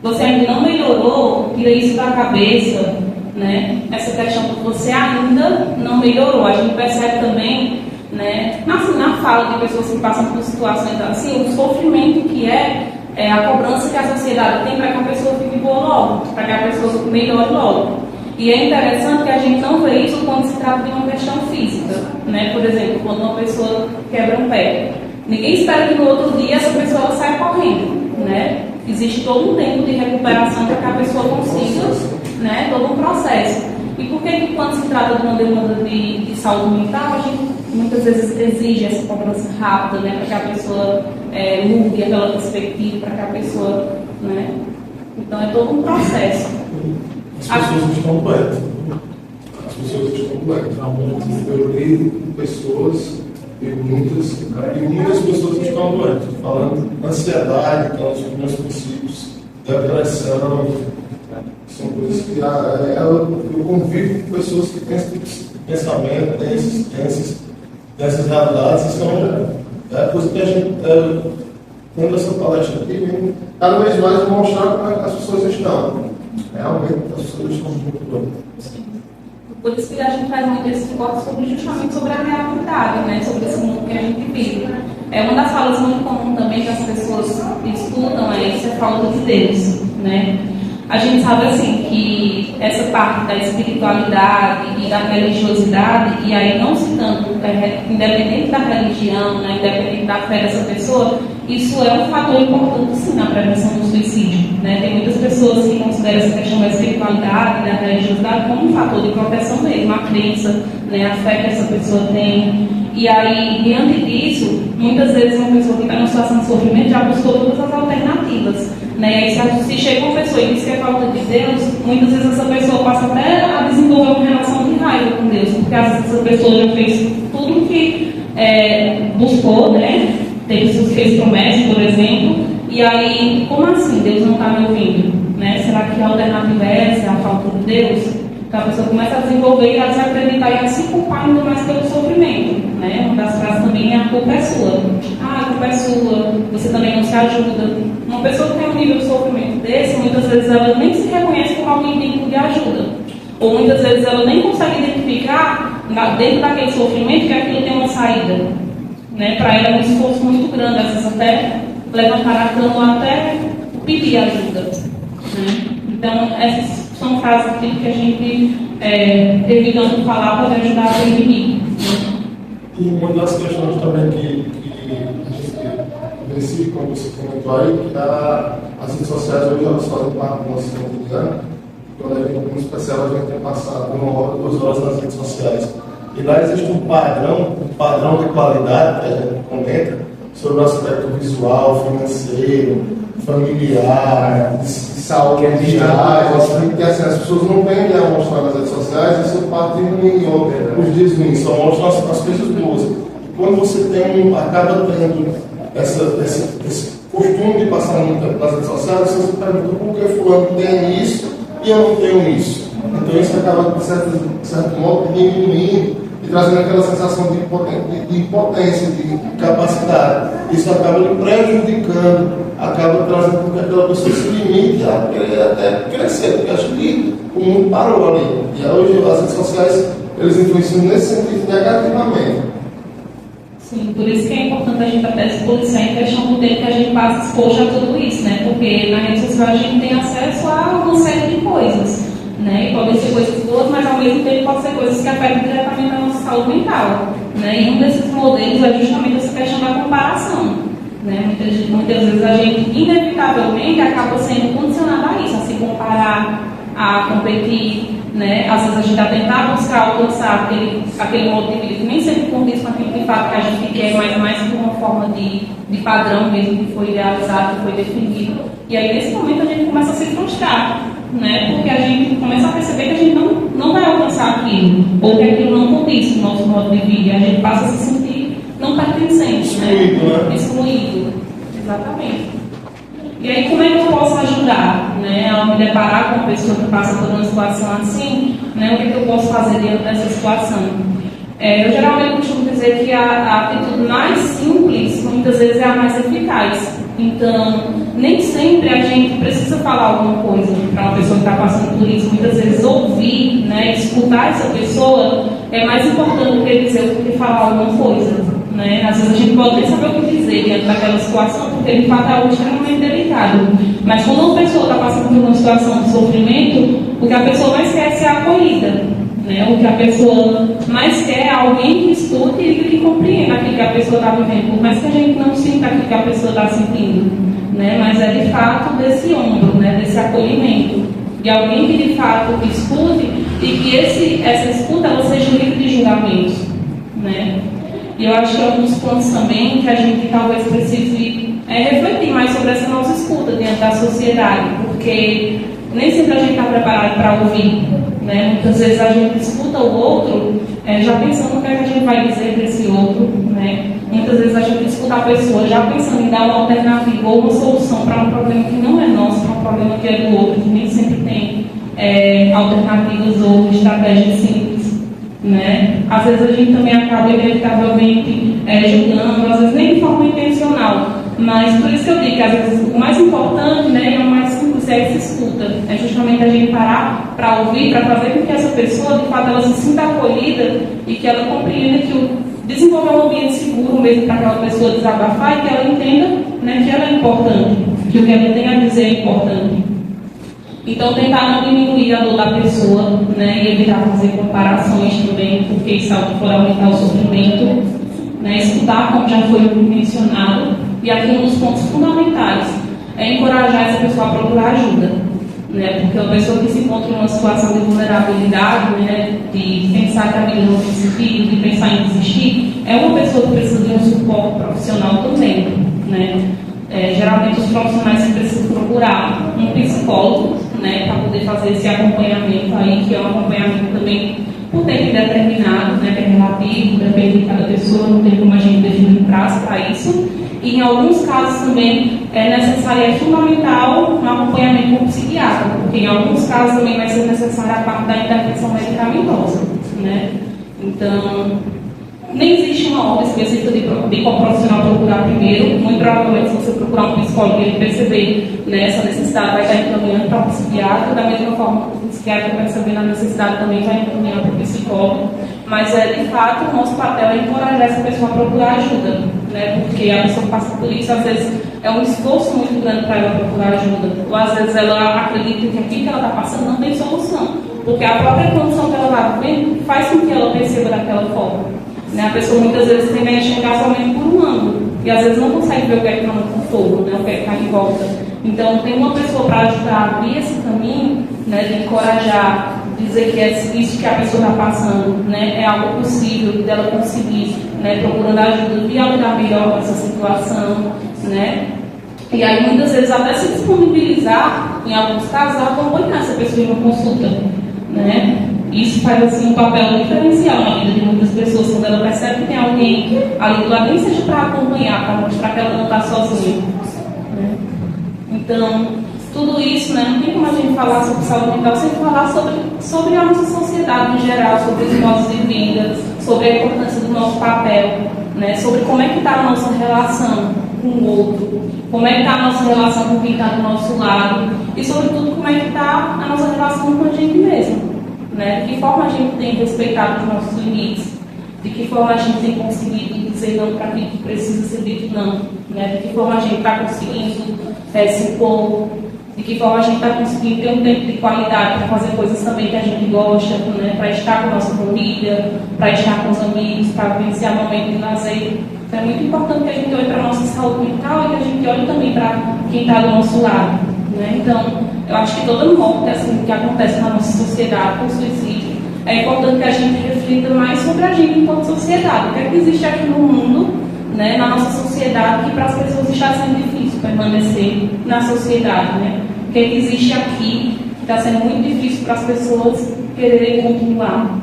Você ainda não melhorou, tira isso da cabeça, né? Essa questão que você ainda não melhorou. A gente percebe também, né, na fala de pessoas que passam por situações assim, o sofrimento que é a cobrança que a sociedade tem para que a pessoa fique boa logo, para que a pessoa melhore logo. E é interessante que a gente não vê isso quando se trata de uma questão física, né? Por exemplo, quando uma pessoa quebra um pé. Ninguém espera que no outro dia essa pessoa saia correndo, né? Existe todo um tempo de recuperação para que a pessoa consiga, né, todo um processo. E por que quando se trata de uma demanda de saúde mental, a gente muitas vezes exige essa cobrança rápida, né, para que a pessoa mude aquela perspectiva, para que a pessoa, né? Então é todo um processo. As pessoas estão doentes. As pessoas estão doentes. Eu li pessoas e muitas pessoas estão doentes. Falando ansiedade, que é um dos meus princípios, depressão. São coisas que eu convivo com pessoas que têm esse tipo de pensamento, têm essas realidades, e são coisas que a gente, tendo essa palestra aqui, cada vez mais mostrar como é que as pessoas estão. Realmente, as pessoas estão muito doentes. Por isso que a gente faz muito esse foco justamente sobre a realidade, né? Sobre esse mundo que a gente vive. Uma das falas muito comuns também que as pessoas estudam isso, é a falta de Deus, né? a gente sabe assim que essa parte da espiritualidade e da religiosidade, e aí não se tanto, independente da religião, né, independente da fé dessa pessoa, isso é um fator importante sim na prevenção do suicídio. Né? Tem muitas pessoas que consideram essa questão da espiritualidade e da religiosidade como um fator de proteção mesmo, a crença, né, a fé que essa pessoa tem. E aí, diante disso, muitas vezes uma pessoa que está numa situação de sofrimento já buscou todas as alternativas. Né? E se chega uma pessoa e diz que é falta de Deus, muitas vezes essa pessoa passa até a desenvolver uma relação de raiva com Deus, porque às vezes essa pessoa já fez tudo que buscou, né? Tem pessoas que fez promessas, por exemplo, e aí, como assim Deus não está me ouvindo? Né? Será que a alternativa é essa, a falta de Deus? Então a pessoa começa a desenvolver e a se acreditar e a se culpar ainda mais pelo sofrimento. Né? Uma das frases também é: a culpa é sua. Ah, a culpa é sua, você também não se ajuda. Uma pessoa que tem um nível de sofrimento desse, muitas vezes ela nem se reconhece como alguém digno de ajuda. Ou muitas vezes ela nem consegue identificar, dentro daquele sofrimento, que aquilo tem uma saída. Né? Para ela é um esforço muito grande, às vezes até levantar a cama, até pedir ajuda. Né? Então, essas são frases que a gente evitando falar para ajudar a prevenir. E uma das questões também que a gente verifica, como você comentou aí, que as redes sociais hoje elas fazem parte do nosso cotidiano. Quando a gente, como especial, a gente tem passado 1 hora, 2 horas nas redes sociais. E lá existe um padrão de qualidade que a gente comenta sobre o aspecto visual, financeiro, familiar, de saúde, que assim, as pessoas não tendem a mostrar nas redes sociais essa parte ruim, ou os dias ruins, só mostram as coisas boas. Quando você acaba tendo esse costume de passar muito tempo nas redes sociais, você se pergunta por que fulano tem isso e eu não tenho isso. Então isso acaba, de certo modo, diminuindo e trazendo aquela sensação de impotência, de capacidade. Isso acaba lhe prejudicando, acaba trazendo com que aquela pessoa se limite a querer até crescer, porque acho que o mundo parou ali. E hoje as redes sociais, eles influenciam nesse sentido negativamente. Sim, por isso que é importante a gente até se policiar em questão do tempo que a gente passa exposto a tudo isso, né? Porque na rede social a gente tem acesso a uma série de coisas. Né? E podem ser coisas boas, mas ao mesmo tempo podem ser coisas que afetam diretamente a nossa saúde mental. Né? E um desses modelos é justamente essa questão da comparação. Né? Muitas vezes a gente, inevitavelmente, acaba sendo condicionado a isso, a se comparar, a competir. Né? Às vezes a gente vai tentar buscar alcançar aquele modo de vida que nem sempre condiz com aquilo de fato que a gente quer, mas mais por uma forma de padrão mesmo que foi idealizado, que foi definido. E aí, nesse momento, a gente começa a se frustrar. Né? Porque a gente começa a perceber que a gente não vai alcançar aquilo, ou que aquilo não condiz com o nosso modo de vida, e a gente passa a se sentir não pertencente, né? Excluído. Exatamente. E aí, como é que eu posso ajudar, né, ao me deparar com uma pessoa que passa por uma situação assim, né, o que é que eu posso fazer diante dessa situação? Eu geralmente costumo dizer que a atitude mais simples, muitas vezes, é a mais eficaz. Então, nem sempre a gente precisa falar alguma coisa para uma pessoa que está passando por isso. Muitas vezes ouvir, né, escutar essa pessoa é mais importante do que dizer do que falar alguma coisa. Né? Às vezes a gente pode nem saber o que dizer diante daquela situação, porque de fato é algo extremamente delicado. Mas quando uma pessoa está passando por uma situação de sofrimento, o que a pessoa mais quer é ser acolhida. Né? O que a pessoa mais quer é alguém que escute e que compreenda aquilo que a pessoa está vivendo, por mais que a gente não sinta aquilo que a pessoa está sentindo, né? Mas é de fato desse ombro, né? Desse acolhimento, de alguém que de fato escute e que essa escuta ela seja livre de julgamentos, né? E eu acho que é um dos pontos também que a gente talvez precise refletir mais sobre essa nossa escuta diante da sociedade, porque nem sempre a gente está preparado para ouvir. Né? Muitas vezes a gente escuta o outro já pensando no que a gente vai dizer para esse outro. Né? Muitas vezes a gente escuta a pessoa já pensando em dar uma alternativa ou uma solução para um problema que não é nosso, para um problema que é do outro, que nem sempre tem alternativas ou estratégias simples. Né? Às vezes a gente também acaba inevitavelmente julgando, às vezes nem de forma intencional. Mas por isso que eu digo que às vezes o mais importante, né, e o mais simples é essa escuta. É justamente a gente parar para ouvir, para fazer com que essa pessoa, de fato, ela se sinta acolhida e que ela compreenda que desenvolver um ambiente seguro mesmo para aquela pessoa desabafar e que ela entenda, né, que ela é importante, que o que ela tem a dizer é importante. Então, tentar não diminuir a dor da pessoa, né, e evitar fazer comparações também, porque isso pode aumentar o sofrimento, né, escutar, como já foi mencionado, e aqui um dos pontos fundamentais é encorajar essa pessoa a procurar ajuda, né, porque uma pessoa que se encontra em uma situação de vulnerabilidade, né, de pensar que a vida não tem sentido, de pensar em desistir, é uma pessoa que precisa de um suporte profissional também, né. Geralmente os profissionais precisam procurar um psicólogo, né, para poder fazer esse acompanhamento aí, que é um acompanhamento também por tempo determinado, né, que é relativo, depende de cada pessoa, não tem como a gente definir um prazo para isso. E em alguns casos também é necessário, é fundamental um acompanhamento com o psiquiatra, porque em alguns casos também vai ser necessária a parte da intervenção medicamentosa, né. Então, nem existe uma ordem específica de qual profissional procurar primeiro. Muito provavelmente, se você procurar um psicólogo e ele perceber, né, essa necessidade, vai estar encaminhando para o psiquiatra. Da mesma forma que o psiquiatra percebendo a necessidade também vai encaminhar para o psicólogo. Mas, de fato, o nosso papel é encorajar essa pessoa a procurar ajuda, né, porque a pessoa que passa por isso, às vezes, é um esforço muito grande para ela procurar ajuda. Ou, às vezes, ela acredita que aquilo que ela está passando não tem solução, porque a própria condição que ela está vivendo faz com que ela perceba daquela forma. Né? A pessoa muitas vezes tem a enxergar somente por um ângulo e às vezes não consegue ver o que é que está no todo, né? O que é que está em volta. Então, tem uma pessoa para ajudar a abrir esse caminho, né? De encorajar, dizer que isso que a pessoa está passando, né? É algo possível dela conseguir, né? Procurando ajuda de lidar melhor com essa situação, né? E aí, muitas vezes, até se disponibilizar, em alguns casos, a acompanhar essa pessoa em uma consulta, né? Isso faz assim, um papel diferencial na vida de muitas pessoas, quando ela percebe que tem alguém ali do lado, nem seja para acompanhar, para mostrar que ela não está sozinha, né? Então, tudo isso, né, não tem como a gente falar sobre saúde mental sem falar sobre a nossa sociedade em geral, sobre os modos de vida, sobre a importância do nosso papel, né, sobre como é que está a nossa relação com o outro, como é que está a nossa relação com quem está do nosso lado e, sobretudo, como é que está a nossa relação com a gente mesmo. Né? De que forma a gente tem respeitado os nossos limites, de que forma a gente tem conseguido dizer não para aquilo que precisa ser dito não, né? De que forma a gente está conseguindo se impor, de que forma a gente está conseguindo ter um tempo de qualidade para fazer coisas também que a gente gosta, né? Para estar com a nossa família, para estar com os amigos, para vivenciar momentos de lazer. Então é muito importante que a gente olhe para a nossa saúde mental e que a gente olhe também para quem está do nosso lado, né? Então, eu acho que toda morte assim, que acontece na nossa sociedade por suicídio, é importante que a gente reflita mais sobre a gente enquanto sociedade. O que é que existe aqui no mundo, né, na nossa sociedade, que para as pessoas está sendo difícil permanecer na sociedade, né? O que é que existe aqui que está sendo muito difícil para as pessoas quererem continuar,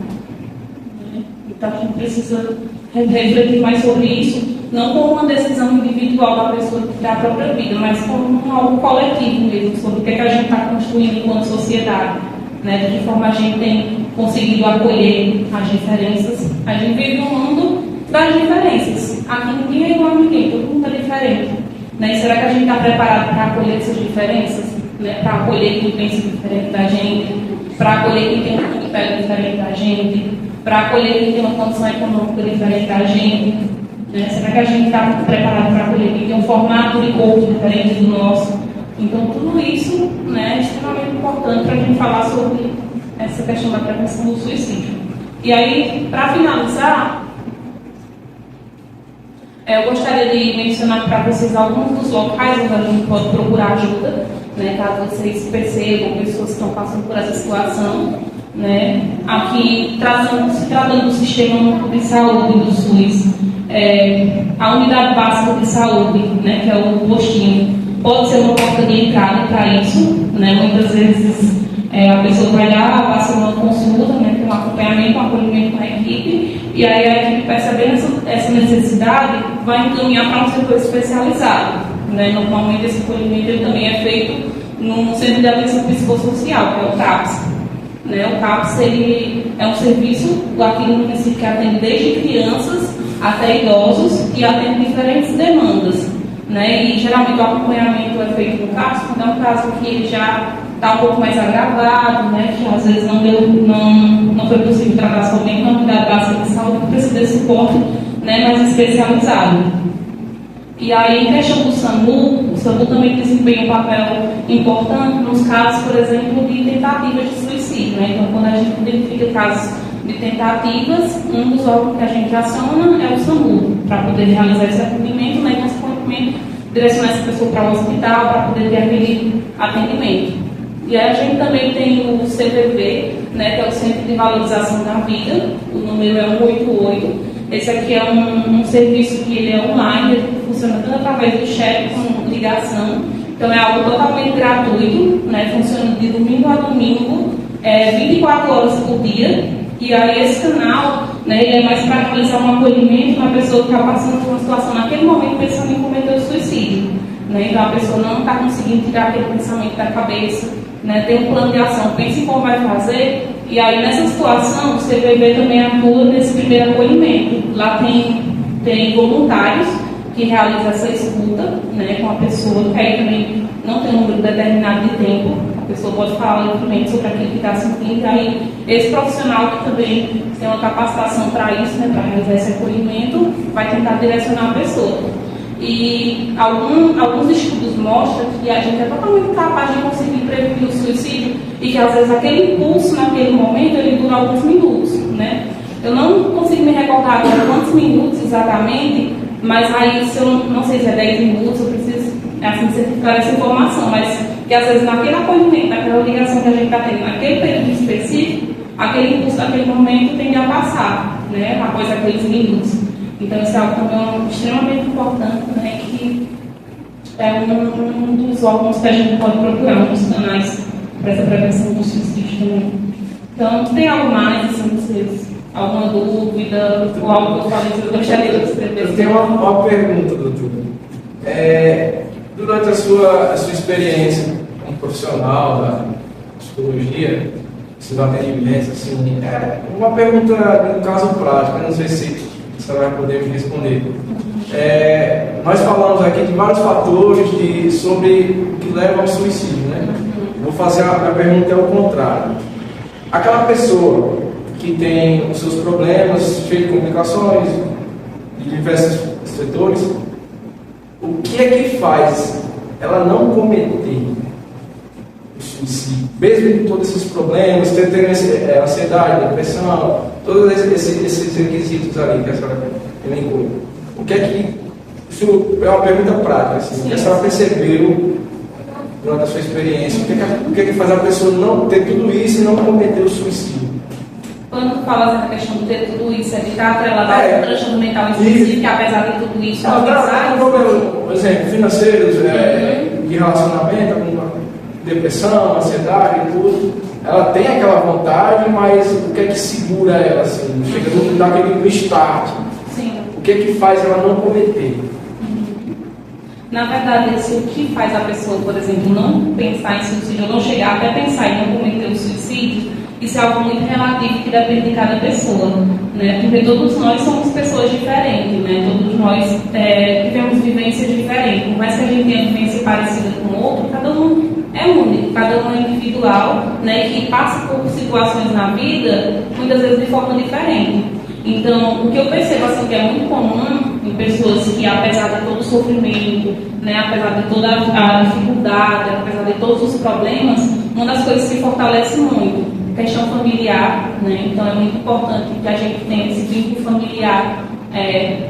né? Então a gente precisa refletir mais sobre isso, não como uma decisão individual da pessoa da própria vida, mas como algo coletivo mesmo, sobre o que é que a gente está construindo enquanto sociedade, né? De que forma a gente tem conseguido acolher as diferenças. A gente vive num mundo das diferenças. Aqui ninguém é igual a ninguém, todo mundo é diferente, né? E será que a gente está preparado para acolher essas diferenças? Né? Para acolher quem pensa diferente da gente, para acolher quem tem uma pele diferente da gente, para acolher quem tem uma condição econômica diferente da gente, né? Será que a gente está preparado para acolher quem tem um formato de corpo diferente do nosso? Então, tudo isso, né, é extremamente importante para a gente falar sobre essa questão da prevenção do suicídio. E aí, para finalizar, eu gostaria de mencionar para vocês alguns dos locais onde a gente pode procurar ajuda, né, caso vocês percebam pessoas que estão passando por essa situação, né. Aqui, se tratando do Sistema Único de Saúde do SUS, a Unidade Básica de Saúde, né, que é o postinho, pode ser uma porta de entrada para isso, né. Muitas vezes a pessoa vai lá, passa uma consulta, né, tem um acompanhamento, um acolhimento com a equipe, e aí a equipe, percebendo essa necessidade, vai encaminhar para um setor especializado, né. Normalmente esse acolhimento ele também é feito no Centro de Atenção Psicossocial, que é o CAPS. Né. O CAPS ele é um serviço aqui no município que atende desde crianças até idosos e atende diferentes demandas, né. E geralmente o acompanhamento é feito no CAPS quando é um caso que ele já está um pouco mais agravado, né, que às vezes não foi possível tratar somente na unidade básica de saúde, que precisa de suporte, né, mais especializado. E aí, em questão do SAMU, o SAMU também desempenha um papel importante nos casos, por exemplo, de tentativas de suicídio, né? Então, quando a gente identifica casos de tentativas, um dos órgãos que a gente aciona é o SAMU, para poder realizar esse atendimento, né? E, consequentemente, direcionar essa pessoa para o hospital, para poder ter aquele atendimento. E aí a gente também tem o CVV, né, que é o Centro de Valorização da Vida, o número é 188. Esse aqui é um serviço que ele é online, ele funciona tanto através do chat como ligação. Então é algo totalmente gratuito, né, funciona de domingo a domingo, 24 horas por dia. E aí esse canal, né, ele é mais para realizar um acolhimento na pessoa que está passando por uma situação naquele momento pensando em cometer o suicídio. Né? Então a pessoa não está conseguindo tirar aquele pensamento da cabeça, né, tem um plano de ação, pensa em como vai fazer. E aí nessa situação o CVV também atua nesse primeiro acolhimento. Lá tem voluntários que realizam essa escuta, né, com a pessoa, que aí também não tem um número determinado de tempo. A pessoa pode falar livremente sobre aquilo que está sentindo, e aí esse profissional que também tem uma capacitação para isso, né, para realizar esse acolhimento, vai tentar direcionar a pessoa. E alguns estudos mostram que a gente é totalmente capaz de conseguir prevenir o suicídio e que às vezes aquele impulso naquele momento ele dura alguns minutos, né? Eu não consigo me recordar agora quantos minutos exatamente, mas aí se eu não sei se é 10 minutos, eu preciso assim, certificar essa informação, mas que às vezes naquele acolhimento, naquela ligação que a gente está tendo, naquele período específico, aquele impulso naquele momento tende a passar, né, após aqueles minutos. Então isso é algo também extremamente importante, né, que é um dos órgãos que a gente pode procurar, um dos canais para essa prevenção do suicídio também. Então, tem algo mais, assim, vocês, alguma dúvida, ou algo que eu falei que eu gostaria de escrever? Eu tenho uma pergunta, doutor. Durante a sua experiência como profissional da psicologia, seus atendimentos, assim, uma pergunta no caso prático, eu não sei se você vai poder me responder. Nós falamos aqui de vários fatores sobre o que leva ao suicídio, né? Vou fazer a pergunta ao contrário. Aquela pessoa que tem os seus problemas, cheio de complicações, de diversos setores, o que é que faz ela não cometer o suicídio? Mesmo com todos esses problemas, tendo ansiedade, depressão, todos esses requisitos ali que a senhora elencou. O que é que... Isso é uma pergunta prática, assim, o que a senhora percebeu durante a sua experiência? O que é que faz a pessoa não ter tudo isso e não cometer o suicídio? Quando fala essa questão de ter tudo isso, é de estar atrelado ao transtorno mental específico, que apesar de tudo isso, por exemplo, financeiros, de relacionamento, com depressão, ansiedade e tudo, ela tem aquela vontade, mas o que é que segura ela, assim? Chega no daquele start. Sim. O que é que faz ela não cometer? Na verdade, o que faz a pessoa, por exemplo, não pensar em suicídio, ou não chegar até pensar em não cometer o suicídio, isso é algo muito relativo que depende de cada pessoa, né? Porque todos nós somos pessoas diferentes, né? Todos nós tivemos vivências diferentes. Por mais que a gente tenha vivência parecida com o outro, cada um é único, cada um é individual, né? E que passa por situações na vida, muitas vezes de forma diferente. Então, o que eu percebo assim, que é muito comum em pessoas que, apesar de todo o sofrimento, né, apesar de toda a dificuldade, apesar de todos os problemas, uma das coisas que fortalece muito é a questão familiar, né? Então é muito importante que a gente tenha esse vínculo familiar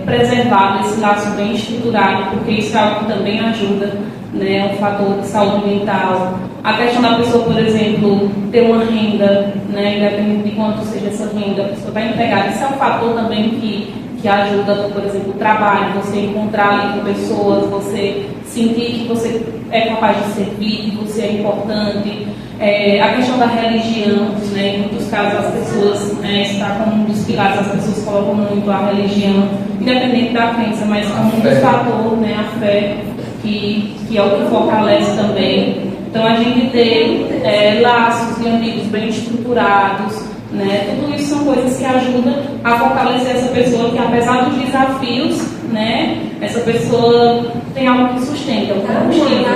preservado, esse laço bem estruturado, porque isso é algo que também ajuda, né, um fator de saúde mental. A questão da pessoa, por exemplo, ter uma renda, né, independente de quanto seja essa renda, a pessoa vai empregar. Isso é um fator também que ajuda, por exemplo, o trabalho, você encontrar ali com pessoas, você sentir que você é capaz de servir, que você é importante. A questão da religião, né, em muitos casos as pessoas, está como um dos pilares, as pessoas colocam muito a religião, independente da crença, mas como um dos fatores, né, a fé, que é o que fortalece também. Então a gente ter laços de amigos bem estruturados, né, tudo isso são coisas que ajudam a fortalecer essa pessoa, que apesar dos desafios, né, essa pessoa tem algo que sustenta, o combustível.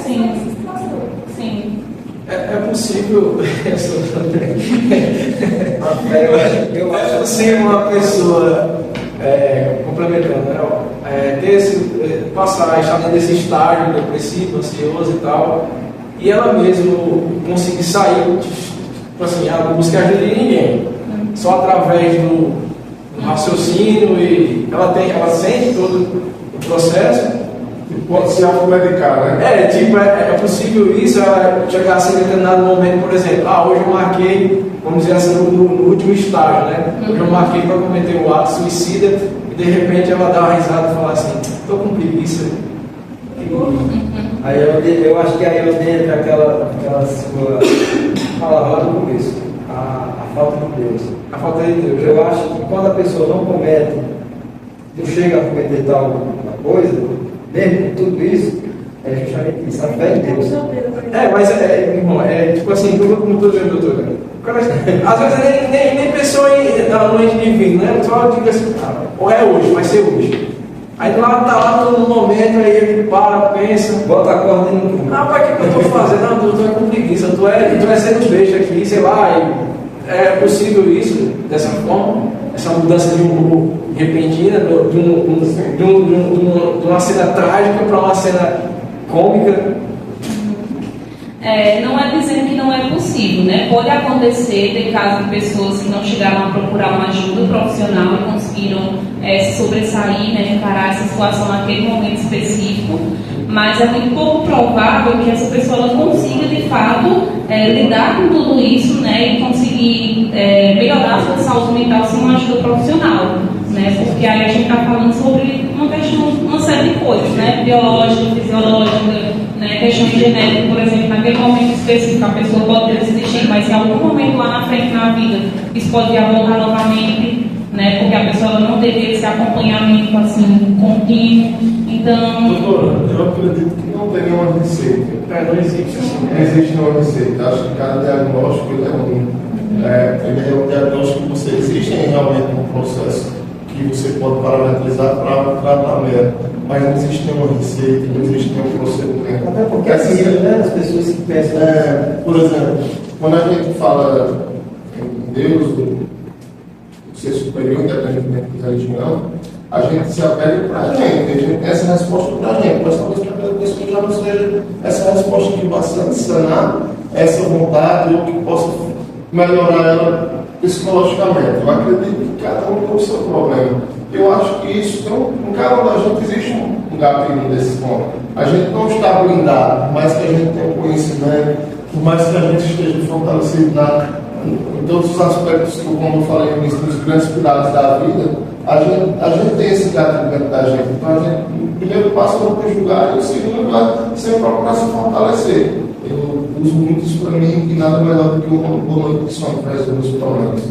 Sim. Sim. É possível é possível uma pessoa passar, estar dentro desse estágio depressivo, ansioso e tal, e ela mesma conseguir sair, tipo assim, ela não busca ajuda de ninguém, só através do raciocínio, e ela sente todo o processo. Pode se automedicar, né? É possível isso, ela chegar assim em determinado momento, por exemplo, hoje eu marquei, vamos dizer assim, no último estágio, né? Hoje eu marquei para cometer o ato suicida, e de repente ela dá uma risada e fala assim, estou com preguiça. Aí eu acho que aí eu dentro aquela sua palavra lá no começo, a falta de Deus. A falta de Deus. Eu acho que quando a pessoa não chega a cometer tal coisa, mesmo com tudo isso, é justamente isso, a fé em Deus. Mas irmão, tipo assim, como estou dizendo, doutor, o cara, às vezes nem pensou no ente divino, né? Só diga assim, ou é hoje, vai ser hoje. Aí tá lá no momento, aí ele para, pensa, Bota a corda e não. Rapaz, o que eu estou fazendo? Não, tu é com preguiça, tu é sendo besta aqui, sei lá. É possível isso, dessa forma, essa mudança de humor repentina, de uma cena trágica para uma cena cômica? Não é dizendo que não é possível, né? Pode acontecer, tem casos de pessoas que não chegaram a procurar uma ajuda profissional e conseguiram se sobressair, né, encarar essa situação naquele momento específico, mas é muito pouco provável que essa pessoa ela consiga, de fato, lidar com tudo isso, né, e conseguir melhorar a sua saúde mental sem uma ajuda profissional, né? Porque aí a gente está falando sobre uma série de coisas, né? Biológica, fisiológica, né, questão genética, por exemplo, naquele momento específico a pessoa pode ter desistido, mas em algum momento lá na frente na vida isso pode voltar novamente, né, porque a pessoa não teve esse acompanhamento assim, contínuo. Então. Doutora, eu acredito que não tem nenhuma receita. Não existe assim. Não existe nenhuma receita. Acho que cada diagnóstico ele é único. Ele é um diagnóstico que você existe realmente um processo que você pode parametrizar para o tratamento, mas não existe nenhuma receita, não existe nenhum procedimento. Até porque assim, né, as pessoas que pensam. Por exemplo, quando a gente fala em Deus, do ser superior, independentemente da religião, a gente se apega para a gente tem essa resposta para a gente, mas talvez para aquela pessoa já não seja essa resposta que vai sanar essa vontade ou que possa melhorar ela psicologicamente. Eu acredito que cada um tem o seu problema. Eu acho que isso, então, em cada um da gente existe um gatilho desse ponto. A gente não está blindado, por mais que a gente tenha um conhecimento, por mais que a gente esteja fortalecido em todos os aspectos que, como eu falei no início, dos grandes pilares da vida, a gente tem esse gatilho dentro da gente. Então, o primeiro passo é não julgar e o segundo é sempre procurar se fortalecer. Eu uso muito isso para mim, que nada melhor do que uma boa noite de sono para resolver os problemas.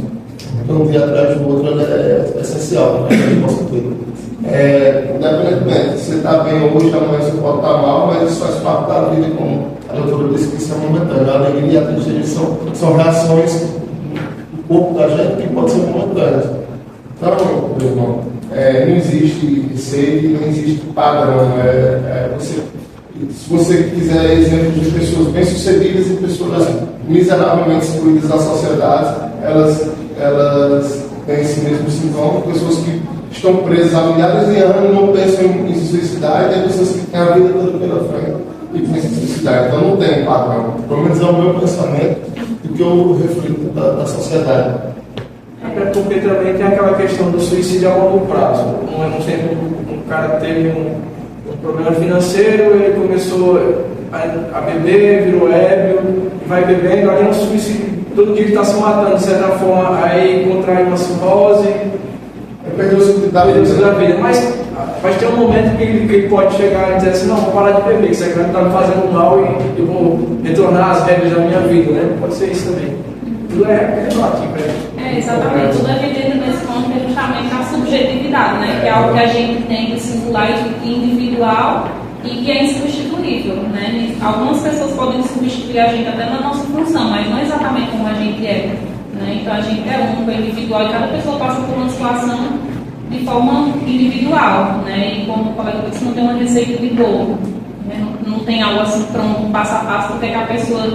Então, um dia atrás do outro é essencial para que a gente possa ter. Independentemente, você está bem hoje, amanhã você pode estar mal, mas isso faz parte da vida, como a doutora disse que isso é momentâneo. A alegria e a tristeza são reações do corpo da gente que podem ser momentâneas. Então, meu irmão, não existe receita, não existe padrão. Se você quiser exemplos de pessoas bem-sucedidas e pessoas miseravelmente excluídas da sociedade, elas têm esse mesmo sintoma, pessoas que estão presas há milhares de anos e não pensam em se suicidar, e tem pessoas que têm a vida toda pela frente e pensam em se suicidar. Então não tem padrão. Pelo menos é o meu pensamento do que eu reflito da sociedade. É porque também tem aquela questão do suicídio a longo prazo. Não sempre um cara teve um problema financeiro, ele começou a beber, virou ébrio, e vai bebendo, aí é um suicídio, todo dia ele está se matando, de certa forma, aí contrai uma cirrose, Perdeu o sentido da vida. Mas tem um momento que ele pode chegar e dizer assim, não, vou parar de beber, isso aqui está me fazendo mal e eu vou retornar às regras da minha vida, né? Pode ser isso também. Tudo é relativo. Exatamente. Tudo a gente entra nesse ponto que é justamente a subjetividade, né? Que é algo que a gente tem que singular e individual e que é insubstituível, né? Algumas pessoas podem substituir a gente até na nossa função, mas não exatamente como a gente é, né? Então a gente é único, é individual e cada pessoa passa por uma situação de forma individual, né? E como o colega disse, não tem uma receita de bolo, né? Não tem algo assim pronto, passo a passo, porque a pessoa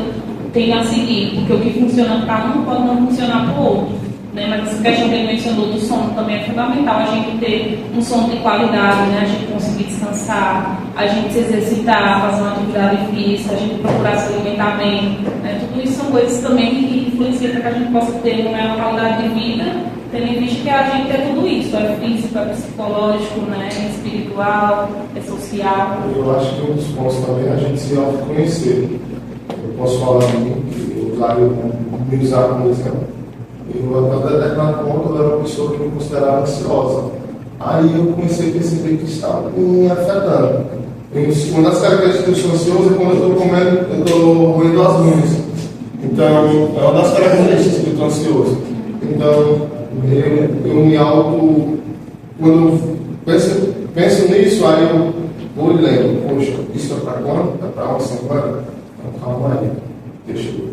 tem a seguir, porque o que funciona para um pode não funcionar para o outro. né? Mas essa questão que ele mencionou do sono também é fundamental, a gente ter um sono de qualidade, né? A gente conseguir descansar, a gente se exercitar, fazer uma atividade física, a gente procurar se alimentar bem, né? Tudo isso são coisas também que influenciam para que a gente possa ter uma qualidade de vida, tendo em vista que a gente é tudo isso, é físico, é psicológico, né? É espiritual, é social. Eu acho que um dos pontos também é a gente se autoconhecer. Eu posso falar de mim, que me usar como exemplo. Eu, até determinado ponto, eu era uma pessoa que me considerava ansiosa. Aí eu comecei a perceber que estava me afetando. Uma das características que eu sou ansioso é quando eu estou comendo, eu estou roendo as unhas. Então, é uma das características que eu estou ansioso. Então, eu me auto. Quando eu penso nisso, aí eu vou e lembro: poxa, isso é para quando? É para uma semana? Então, calma aí, deixa eu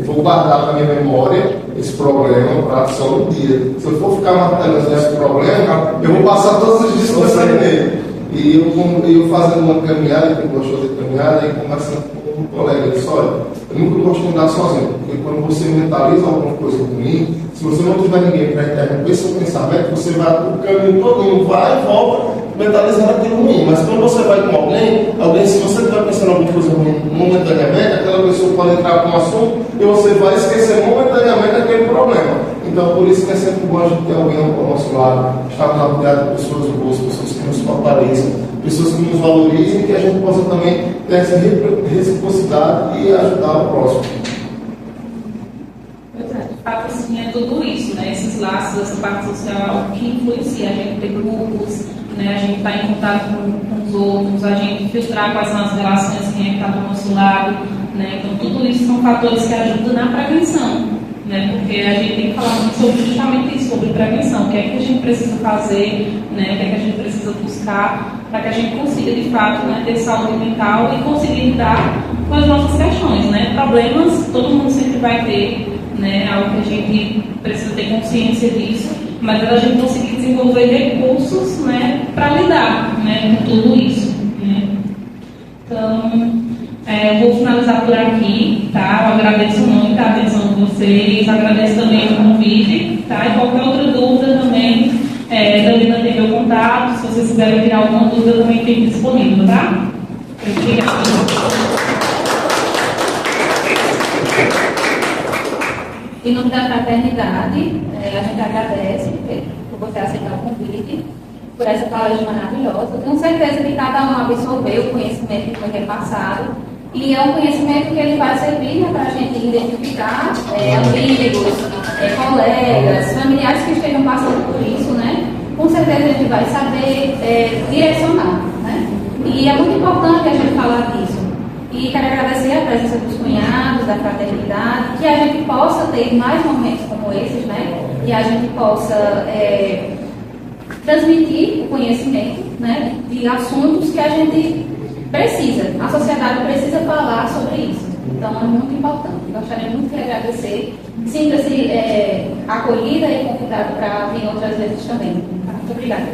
vou guardar para minha memória esse problema para só um dia. Se eu for ficar martelando esse problema, eu vou passar todos os dias pensando nele. E eu fazendo uma caminhada, que eu gosto de fazer caminhada, e conversando com um colega, ele disse: olha, eu nunca gosto de andar sozinho, porque quando você mentaliza alguma coisa ruim, se você não tiver ninguém para interromper seu pensamento, você vai o caminho todo, vai e volta, mentalizando aquilo ruim. Mas quando você vai com alguém, se você estiver pensando em alguma coisa ruim momentaneamente, aquela pessoa pode entrar com um assunto e você vai esquecer momentaneamente aquele problema. Então, por isso que é sempre bom a gente ter alguém ao nosso lado, estar rodeado de pessoas boas, pessoas que nos fortalecem, pessoas que nos valorizem, e que a gente possa também ter essa reciprocidade e ajudar o próximo. De fato, assim, é tudo isso, né? Esses laços, essa parte social que influencia a gente ter grupos, né? A gente estar em contato com os outros, a gente filtrar quais são as relações, quem é que está do nosso lado, né? Então, tudo isso são fatores que ajudam na prevenção, né? Porque a gente tem que falar muito sobre justamente isso, sobre prevenção, o que é que a gente precisa fazer, né? O que é que a gente precisa buscar para que a gente consiga, de fato, né, ter saúde mental e conseguir lidar com as nossas questões, né? Problemas todo mundo sempre vai ter, né? Algo que a gente precisa ter consciência disso, mas a gente conseguir desenvolver recursos, né, para lidar, né, com tudo isso, né? Então, vou finalizar por aqui, tá? Eu agradeço muito a atenção de vocês, agradeço também o convite, tá? E qualquer outra dúvida também, Dalina tem meu contato, se vocês quiserem tirar alguma dúvida, eu também fico disponível, tá? Obrigada. Em nome da fraternidade, a gente agradece por você aceitar o convite, por essa palestra maravilhosa. Eu tenho certeza que cada um absorveu o conhecimento que foi repassado, e é um conhecimento que ele vai servir, né, para a gente identificar amigos, colegas, familiares que estejam passando por isso, né? Com certeza a gente vai saber direcionar, né? E é muito importante a gente falar disso. E quero agradecer a presença dos cunhados, da fraternidade, que a gente possa ter mais momentos como esses, né? E a gente possa transmitir o conhecimento, né, de assuntos que a gente precisa. A sociedade precisa falar sobre isso. Então é muito importante. Gostaria muito de agradecer. Sinta-se acolhida e convidada para vir outras vezes também. Muito obrigada.